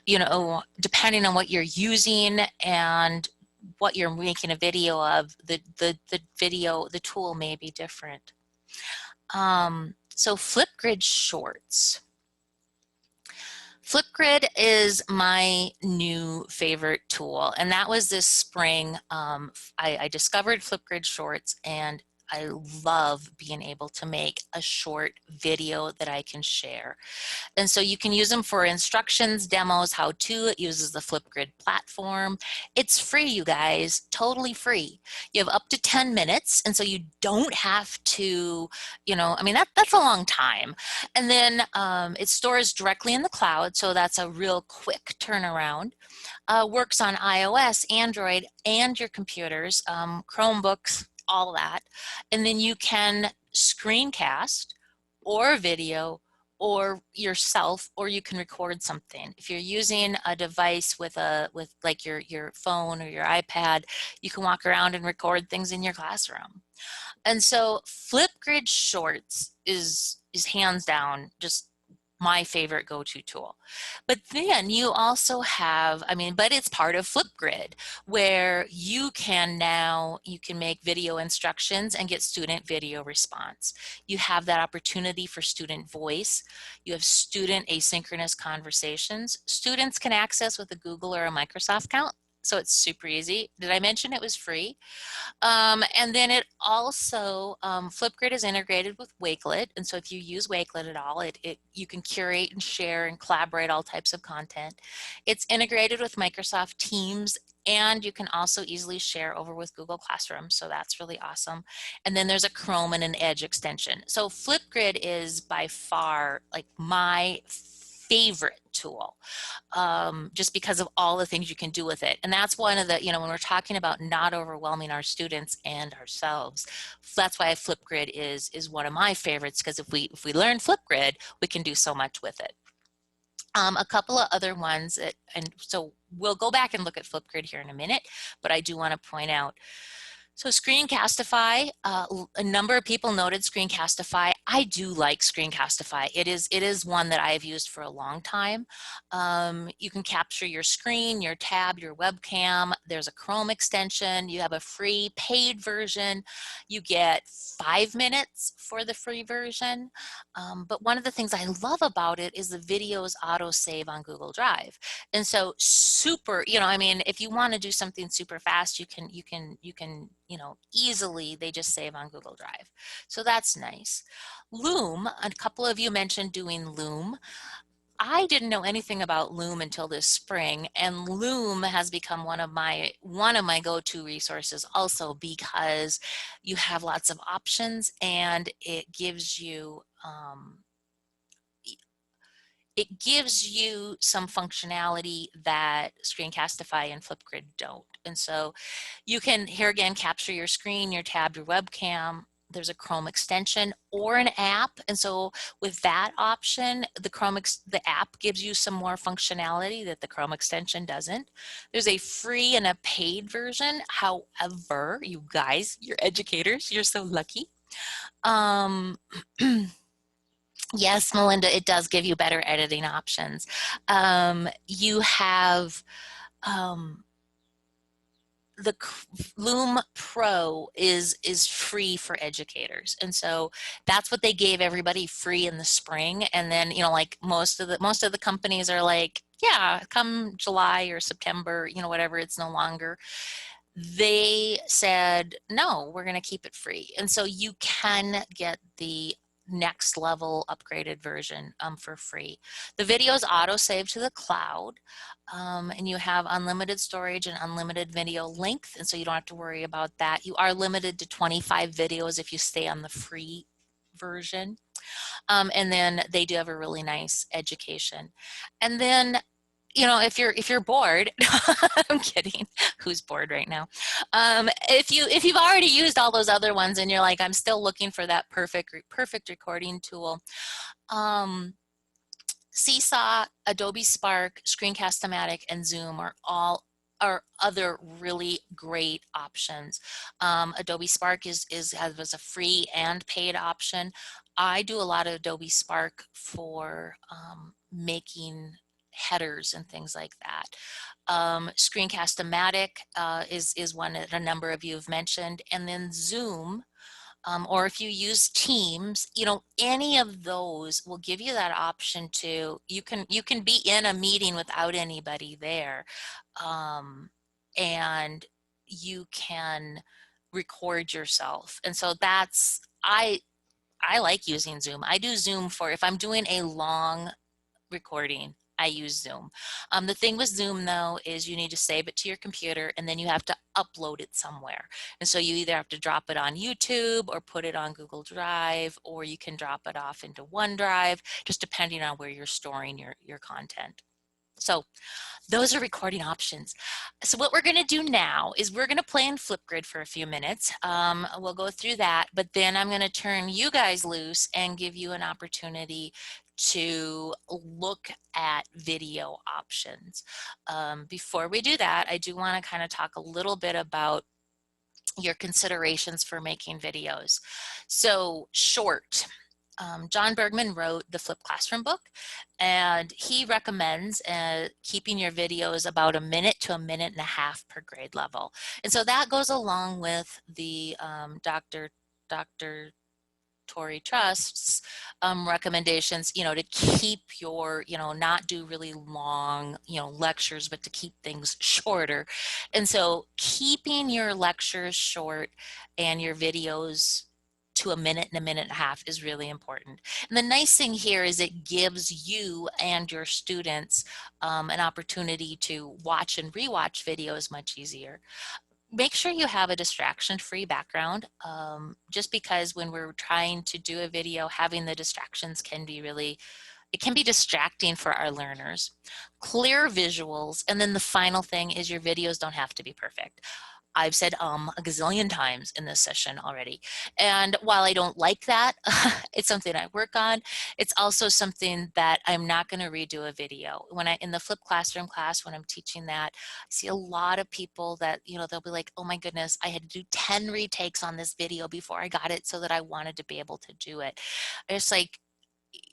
you know, depending on what you're using and what you're making a video of, the tool may be different. So Flipgrid Shorts. Flipgrid is my new favorite tool, and that was this spring. I discovered Flipgrid Shorts, and I love being able to make a short video that I can share. And so you can use them for instructions, demos, how to. It uses the Flipgrid platform. It's free, you guys, totally free. You have up to 10 minutes, and so you don't have to, you know, I mean, that's a long time. And then it stores directly in the cloud, so that's a real quick turnaround. Works on iOS, Android, and your computers, Chromebooks, all that. And then you can screencast or video or yourself, or you can record something. If you're using a device with like your phone or your iPad, you can walk around and record things in your classroom. And so Flipgrid Shorts is hands down just my favorite go-to tool. But then you also have, I mean, but it's part of Flipgrid, where you can make video instructions and get student video response. You have that opportunity for student voice. You have student asynchronous conversations. Students can access with a Google or a Microsoft account, so it's super easy. Did I mention it was free? And then it also, Flipgrid is integrated with Wakelet. And so if you use Wakelet at all, you can curate and share and collaborate all types of content. It's integrated with Microsoft Teams, and you can also easily share over with Google Classroom. So that's really awesome. And then there's a Chrome and an Edge extension. So Flipgrid is by far like my favorite tool, just because of all the things you can do with it. And that's one of the, you know, when we're talking about not overwhelming our students and ourselves, that's why Flipgrid is one of my favorites, because if we learn Flipgrid, we can do so much with it. A couple of other ones, and so we'll go back and look at Flipgrid here in a minute, but I do want to point out, so Screencastify, a number of people noted Screencastify. I do like Screencastify. It is one that I have used for a long time. You can capture your screen, your tab, your webcam. There's a Chrome extension. You have a free paid version. You get 5 minutes for the free version. But one of the things I love about it is the videos auto-save on Google Drive. And so super, you know, I mean, if you want to do something super fast, you can, you know, easily, they just save on Google Drive. So that's nice. Loom, a couple of you mentioned doing Loom. I didn't know anything about Loom until this spring, and Loom has become one of my go-to resources also, because you have lots of options, and it gives you some functionality that Screencastify and Flipgrid don't. And so you can, here again, capture your screen, your tab, your webcam. there's a Chrome extension or an app. And so with that option, the app gives you some more functionality that the Chrome extension doesn't. There's a free and a paid version. However, you guys, you're educators, you're so lucky. Um, yes, Melinda, it does give you better editing options. You have the Loom Pro is free for educators, and so that's what they gave everybody free in the spring. And then, you know, like most of the companies are like, yeah, come July or September, you know, whatever, it's no longer. They said, no, we're going to keep it free, and so you can get the next level upgraded version for free. The videos auto save to the cloud, and you have unlimited storage and unlimited video length, and so you don't have to worry about that. You are limited to 25 videos if you stay on the free version. And then they do have a really nice education. And then, you know, if you're bored, I'm kidding. Who's bored right now? If you've already used all those other ones and you're like, I'm still looking for that perfect recording tool. Seesaw, Adobe Spark, Screencast-O-Matic, and Zoom are other really great options. Adobe Spark has a free and paid option. I do a lot of Adobe Spark for making headers and things like that. Screencast-O-Matic is one that a number of you have mentioned, and then Zoom. Or if you use Teams, you know, any of those will give you that option to, you can be in a meeting without anybody there, and you can record yourself. And so I like using Zoom. I do Zoom for if I'm doing a long recording. I use Zoom. The thing with Zoom though is you need to save it to your computer and then you have to upload it somewhere. And so you either have to drop it on YouTube or put it on Google Drive, or you can drop it off into OneDrive, just depending on where you're storing your content. So those are recording options. So what we're going to do now is we're going to play in Flipgrid for a few minutes. We'll go through that, but then I'm going to turn you guys loose and give you an opportunity to look at video options. Before we do that, I do want to kind of talk a little bit about your considerations for making videos. So short. John Bergman wrote the Flip Classroom book, and he recommends keeping your videos about 1 minute to 1.5 minutes per grade level. And so that goes along with the Dr. Tory Trust's recommendations, you know, to keep your, you know, not do really long, you know, lectures, but to keep things shorter. And so keeping your lectures short and your videos to 1 minute and 1.5 minutes is really important. And the nice thing here is it gives you and your students an opportunity to watch and rewatch videos much easier. Make sure you have a distraction-free background, just because when we're trying to do a video, having the distractions can be it can be distracting for our learners. Clear visuals, and then the final thing is your videos don't have to be perfect. I've said a gazillion times in this session already. And while I don't like that, it's something I work on. It's also something that I'm not going to redo a video. In the Flip Classroom class, when I'm teaching that, I see a lot of people that, you know, they'll be like, oh my goodness, I had to do 10 retakes on this video before I got it so that I wanted to be able to do it. It's like,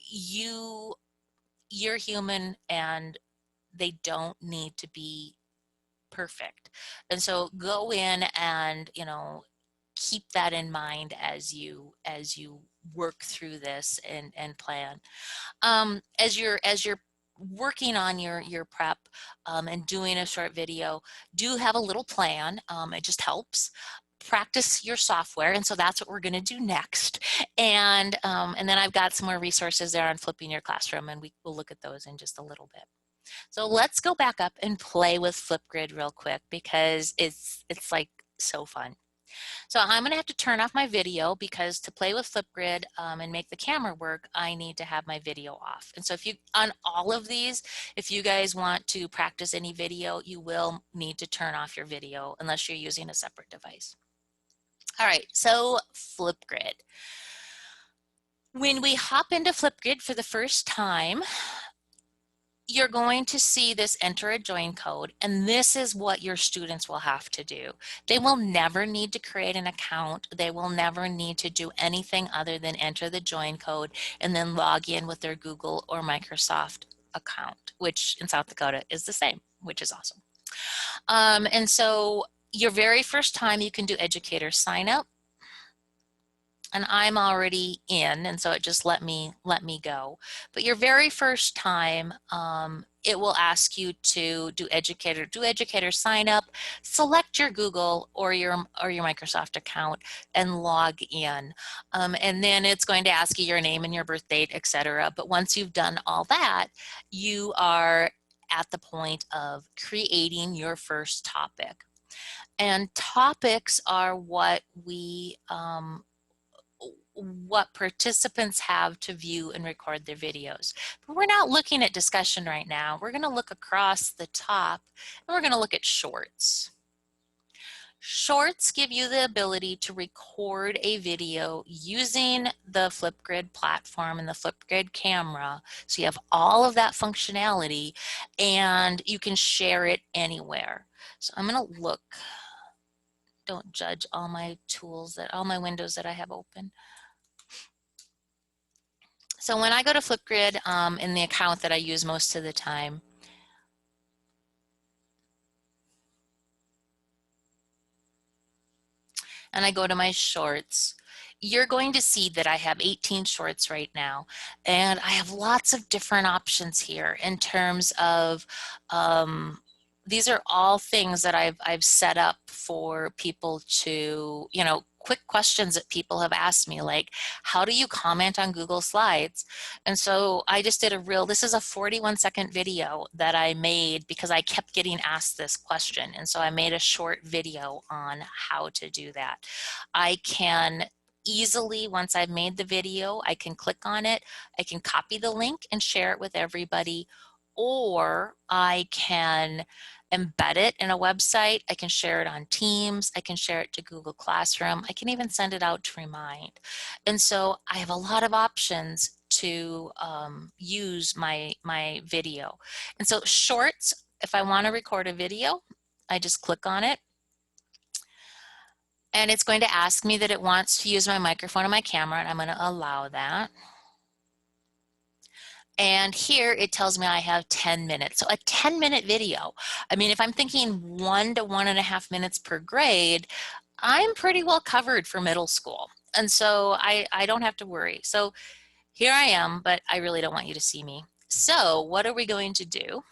you're human and they don't need to be perfect. And so go in and, you know, keep that in mind as you work through this and plan. As you're working on your prep and doing a short video, do have a little plan. It just helps. Practice your software, and so that's what we're going to do next. And then I've got some more resources there on flipping your classroom, and we'll look at those in just a little bit. So let's go back up and play with Flipgrid real quick because it's like so fun. So I'm going to have to turn off my video because to play with Flipgrid and make the camera work, I need to have my video off. And so on all of these, if you guys want to practice any video, you will need to turn off your video unless you're using a separate device. All right, so Flipgrid. When we hop into Flipgrid for the first time, you're going to see this enter a join code, and this is what your students will have to do. They will never need to create an account. They will never need to do anything other than enter the join code and then log in with their Google or Microsoft account, which in South Dakota is the same, which is awesome. And so your very first time you can do educator sign up, and I'm already in, and so it just let me go. But your very first time, it will ask you to do educator sign up, select your Google or your Microsoft account and log in. And then it's going to ask you your name and your birth date, etc. But once you've done all that, you are at the point of creating your first topic. And topics are what what participants have to view and record their videos. But we're not looking at discussion right now. We're going to look across the top and we're going to look at shorts. Shorts give you the ability to record a video using the Flipgrid platform and the Flipgrid camera. So you have all of that functionality and you can share it anywhere. So I'm going to look, don't judge all my tools, all my windows that I have open. So when I go to Flipgrid in the account that I use most of the time, and I go to my shorts, you're going to see that I have 18 shorts right now. And I have lots of different options here in terms of, these are all things that I've set up for people to, you know, quick questions that people have asked me, like, how do you comment on Google Slides? And so I just did this is a 41-second video that I made because I kept getting asked this question. And so I made a short video on how to do that. I can easily, once I've made the video, I can click on it, I can copy the link and share it with everybody, or I can embed it in a website. I can share it on Teams. I can share it to Google Classroom. I can even send it out to Remind. And so I have a lot of options to use my video. And so shorts, if I want to record a video, I just click on it. And it's going to ask me that it wants to use my microphone and my camera, and I'm going to allow that. And here it tells me I have 10 minutes. So a 10-minute video. I mean, if I'm thinking 1 to 1.5 minutes per grade, I'm pretty well covered for middle school. And so I don't have to worry. So here I am, but I really don't want you to see me. So what are we going to do?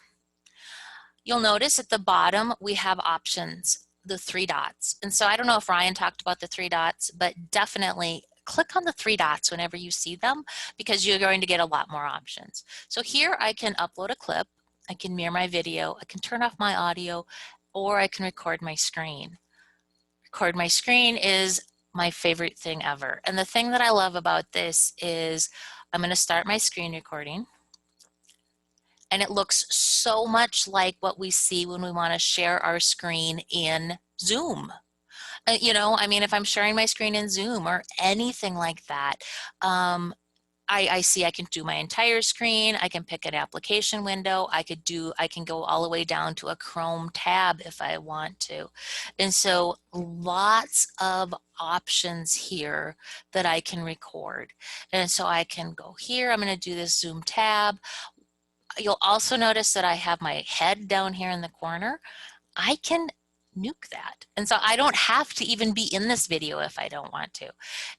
You'll notice at the bottom we have options, the 3 dots. And so I don't know if Ryan talked about the 3 dots, but definitely click on the 3 dots whenever you see them because you're going to get a lot more options. So here I can upload a clip, I can mirror my video, I can turn off my audio, or I can record my screen. Record my screen is my favorite thing ever. And the thing that I love about this is I'm going to start my screen recording. And it looks so much like what we see when we want to share our screen in Zoom. You know, I mean, if I'm sharing my screen in Zoom or anything like that, I see I can do my entire screen. I can pick an application window. I can go all the way down to a Chrome tab if I want to. And so lots of options here that I can record. And so I can go here. I'm going to do this Zoom tab. You'll also notice that I have my head down here in the corner. I can nuke that. And so I don't have to even be in this video if I don't want to.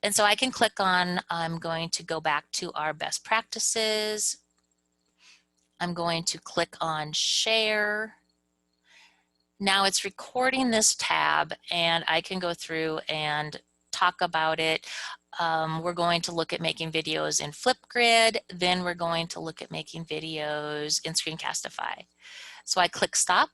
And so I can click on, I'm going to go back to our best practices. I'm going to click on share. Now it's recording this tab and I can go through and talk about it. We're going to look at making videos in Flipgrid, then we're going to look at making videos in Screencastify. So I click stop.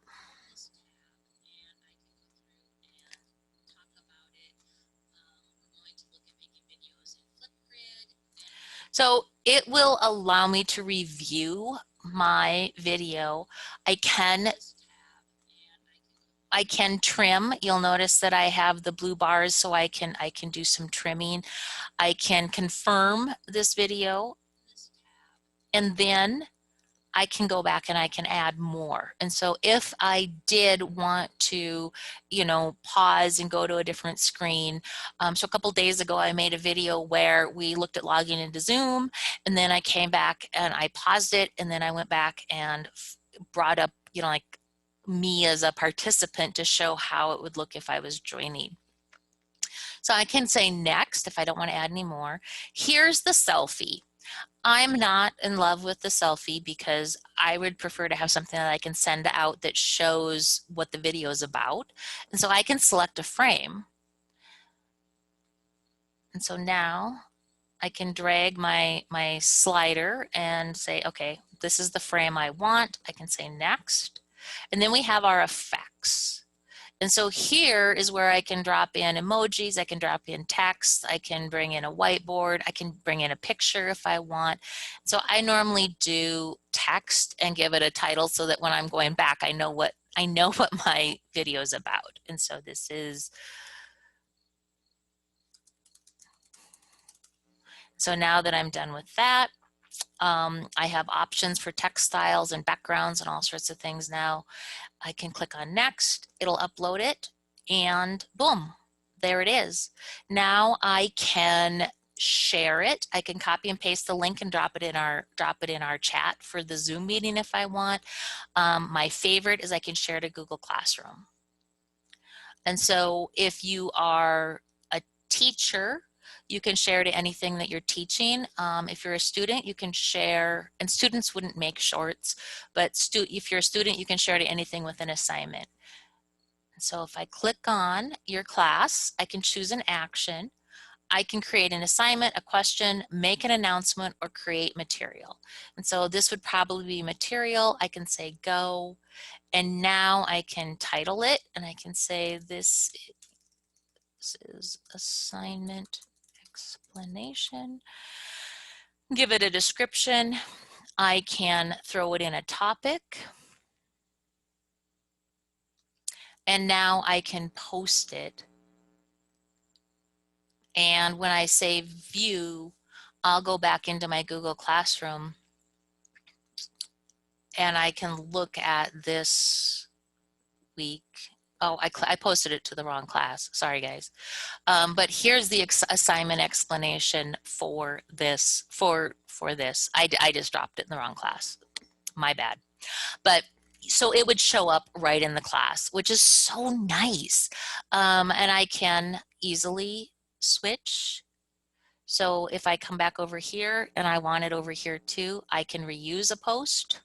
So it will allow me to review my video. I can I can trim. You'll notice that I have the blue bars, so I can do some trimming. I can confirm this video, and then I can go back and I can add more. And so if I did want to, you know, pause and go to a different screen, so a couple days ago I made a video where we looked at logging into Zoom, and then I came back and I paused it, and then I went back and brought up, you know, like me as a participant to show how it would look if I was joining. So I can say next if I don't want to add any more. Here's the selfie. I'm not in love with the selfie because I would prefer to have something that I can send out that shows what the video is about. And so I can select a frame. And so now I can drag my slider and say, okay, this is the frame I want. I can say next. And then we have our effects. And so here is where I can drop in emojis, I can drop in text, I can bring in a whiteboard, I can bring in a picture if I want. So I normally do text and give it a title so that when I'm going back, I know what my video is about. And so this is, so now that I'm done with that, I have options for text styles and backgrounds and all sorts of things now. I can click on next, it'll upload it, and boom, there it is. Now I can share it. I can copy and paste the link and drop it in our chat for the Zoom meeting if I want. My favorite is I can share to Google Classroom. And so if you are a teacher, you can share to anything that you're teaching. If you're a student, you can share, and students wouldn't make shorts, but if you're a student, you can share to anything with an assignment. So if I click on your class, I can choose an action. I can create an assignment, a question, make an announcement, or create material. And so this would probably be material. I can say go, and now I can title it, and I can say this is assignment explanation. Give it a description. I can throw it in a topic. And now I can post it. And when I say view, I'll go back into my Google Classroom and I can look at this week. Oh, I posted it to the wrong class. Sorry, guys. But here's the assignment explanation for this. I just dropped it in the wrong class. My bad. But so it would show up right in the class, which is so nice. And I can easily switch. So if I come back over here and I want it over here too, I can reuse a post.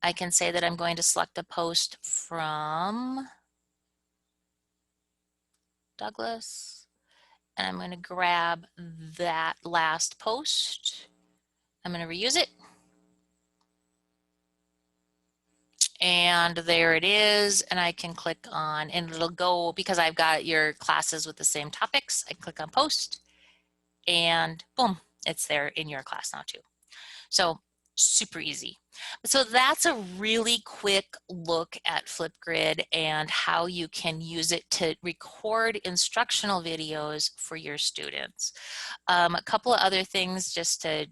I can say that I'm going to select a post from Douglas, and I'm going to grab that last post. I'm going to reuse it. And there it is, and I can click on, and it'll go, because I've got your classes with the same topics, I click on post, and boom, it's there in your class now too. So super easy. So that's a really quick look at Flipgrid and how you can use it to record instructional videos for your students. A couple of other things just to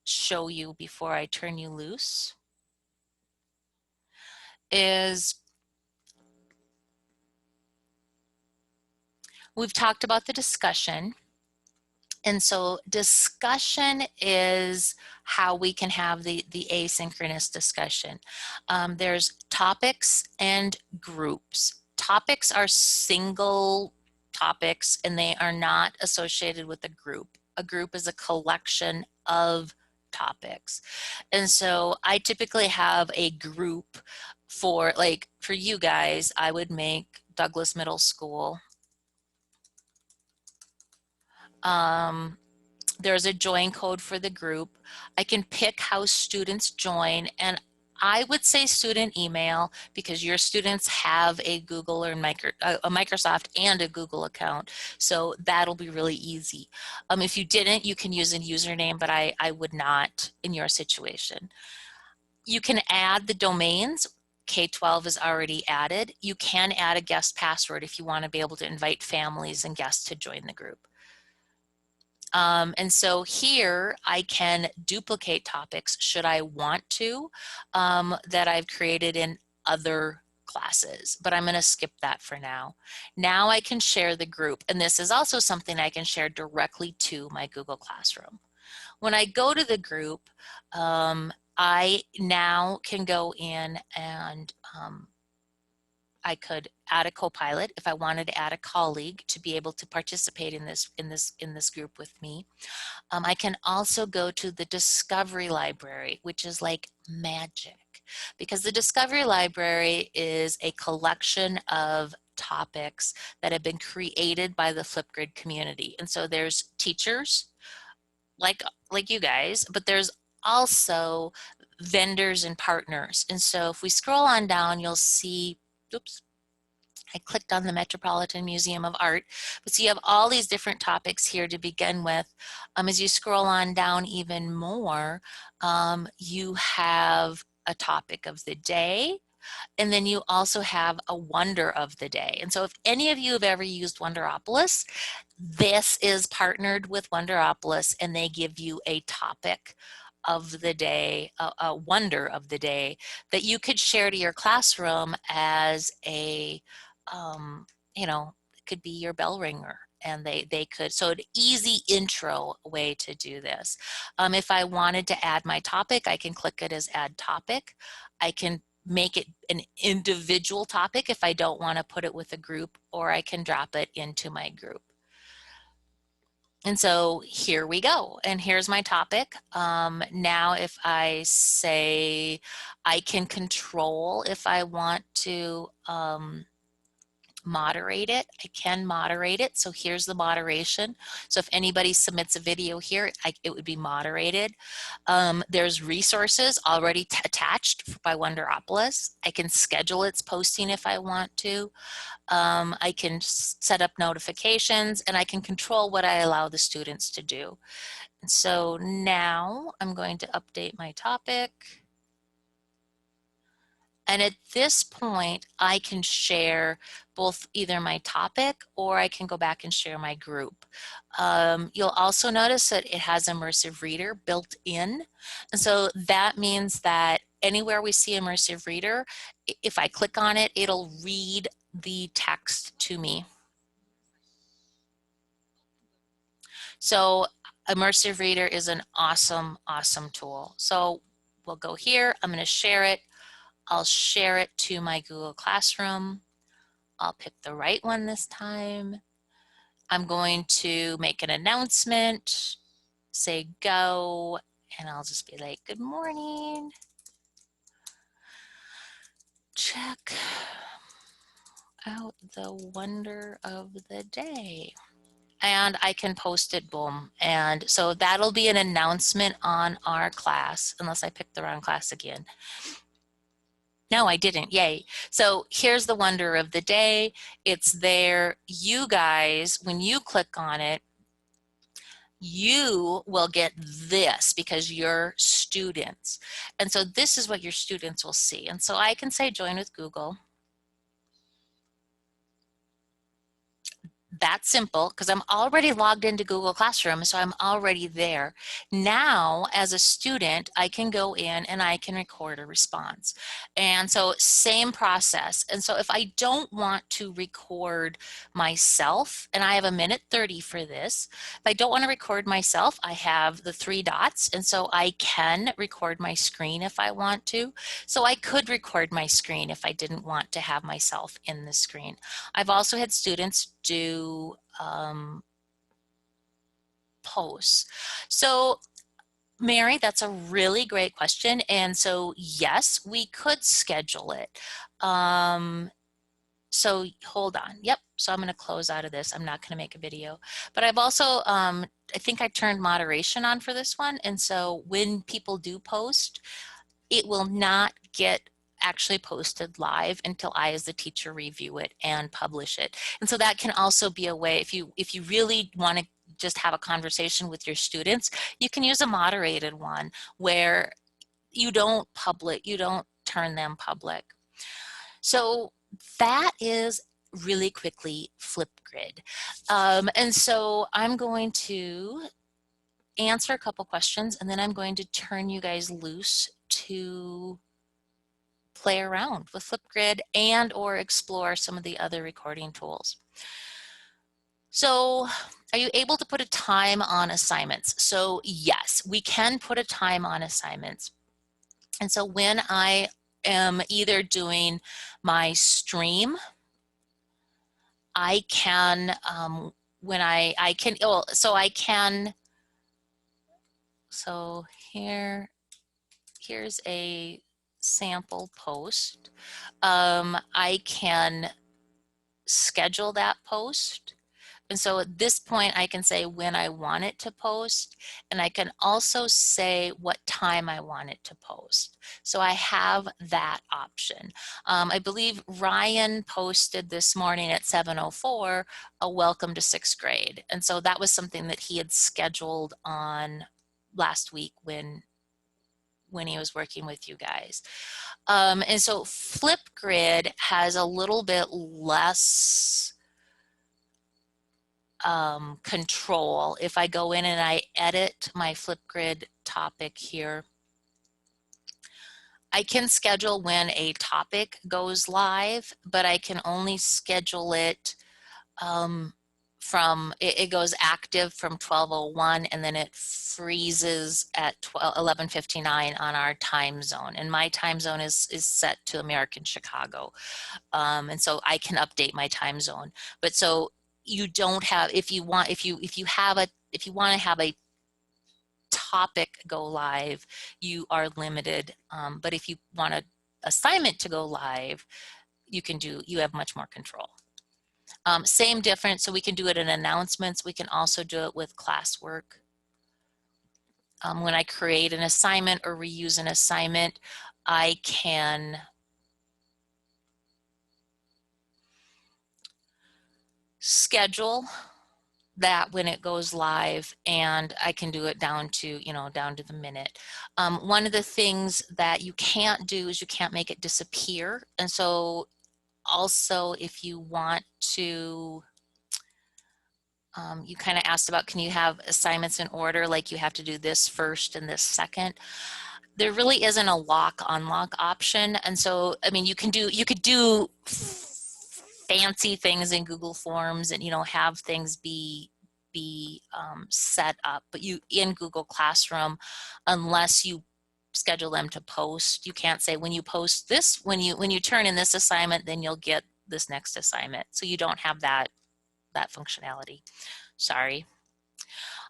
show you before I turn you loose is we've talked about the discussion. And so discussion is how we can have the asynchronous discussion. There's topics and groups. Topics are single topics and they are not associated with a group. A group is a collection of topics. And so I typically have a group for, like, for you guys, I would make Douglas Middle School. There's a join code for the group. I can pick how students join, and I would say student email because your students have a Google or a Microsoft and a Google account, so that'll be really easy. If you didn't, you can use a username, but I would not in your situation. You can add the domains. K-12 is already added. You can add a guest password if you want to be able to invite families and guests to join the group. And so here I can duplicate topics should I want to that I've created in other classes, but I'm going to skip that for now. Now I can share the group, and this is also something I can share directly to my Google Classroom. When I go to the group, I now can go in and I could add a co-pilot if I wanted to add a colleague to be able to participate in this group with me. I can also go to the Discovery Library, which is like magic, because the Discovery Library is a collection of topics that have been created by the Flipgrid community. And so there's teachers like you guys, but there's also vendors and partners. And so if we scroll on down, you'll see, oops, I clicked on the Metropolitan Museum of Art. But so you have all these different topics here to begin with. As you scroll on down even more, you have a topic of the day, and then you also have a wonder of the day. And so if any of you have ever used Wonderopolis, this is partnered with Wonderopolis, and they give you a topic of the day, a wonder of the day that you could share to your classroom as a, you know, it could be your bell ringer. And they could, so an easy intro way to do this. If I wanted to add my topic, I can click it as add topic. I can make it an individual topic if I don't want to put it with a group, or I can drop it into my group. And so here we go. And here's my topic. Now if I say I can control if I want to moderate it, I can moderate it. So here's the moderation. So if anybody submits a video here, it would be moderated. There's resources already attached by Wonderopolis. I can schedule its posting if I want to. I can set up notifications, and I can control what I allow the students to do. And so now I'm going to update my topic. And at this point, I can share both either my topic, or I can go back and share my group. You'll also notice that it has Immersive Reader built in. And so that means that anywhere we see Immersive Reader, if I click on it, it'll read the text to me. So Immersive Reader is an awesome, awesome tool. So we'll go here, I'm going to share it. I'll share it to my Google Classroom. I'll pick the right one this time. I'm going to make an announcement, say go, and I'll just be like, good morning. Check out the wonder of the day. And I can post it, boom. And so that'll be an announcement on our class, unless I picked the wrong class again. No, I didn't, yay. So here's the wonder of the day. It's there. You guys, when you click on it, you will get this because you're students. And so this is what your students will see. And so I can say join with Google. That simple, because I'm already logged into Google Classroom, so I'm already there. Now, as a student, I can go in and I can record a response. And so same process. And so if I don't want to record myself, and I have 1:30 for this, if I don't want to record myself, I have the 3 dots, and so I can record my screen if I want to. So I could record my screen if I didn't want to have myself in the screen. I've also had students do posts. So Mary, that's a really great question. And so yes, we could schedule it. So hold on. Yep. So I'm going to close out of this. I'm not going to make a video, but I've also, I think I turned moderation on for this one. And so when people do post, it will not get actually posted live until I as the teacher review it and publish it. And so that can also be a way, if you really want to just have a conversation with your students, you can use a moderated one where you don't turn them public. So that is really quickly Flipgrid. And so I'm going to answer a couple questions, and then I'm going to turn you guys loose to play around with Flipgrid and or explore some of the other recording tools. So are you able to put a time on assignments? So yes, we can put a time on assignments. And so when I am either doing my stream, I can, when I can, oh, so I can, so here's a sample post. I can schedule that post. And so at this point, I can say when I want it to post, and I can also say what time I want it to post. So I have that option. I believe Ryan posted this morning at 7:04 a welcome to 6th grade. And so that was something that he had scheduled on last week when he was working with you guys. And so Flipgrid has a little bit less control. If I go in and I edit my Flipgrid topic here, I can schedule when a topic goes live, but I can only schedule it it goes active from 12:01 and then it freezes at 11:59 on our time zone. And my time zone is set to American Chicago. And so I can update my time zone. But so you don't have, if you want to have a topic go live, you are limited. But if you want an assignment to go live, you have much more control. Same difference, so we can do it in announcements. We can also do it with classwork. When I create an assignment or reuse an assignment, I can schedule that when it goes live, and I can do it down to the minute. One of the things that you can't do is you can't make it disappear. And so also, if you want to, you kind of asked about, can you have assignments in order, like you have to do this first and this second? There really isn't a lock unlock option. And so, I mean, you could do fancy things in Google Forms and, have things be set up, but in Google Classroom, unless you schedule them to post, you can't say when you post this, when you turn in this assignment, then you'll get this next assignment. So you don't have that functionality. Sorry.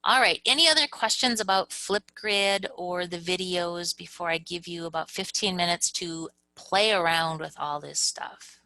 All right, any other questions about Flipgrid or the videos before I give you about 15 minutes to play around with all this stuff?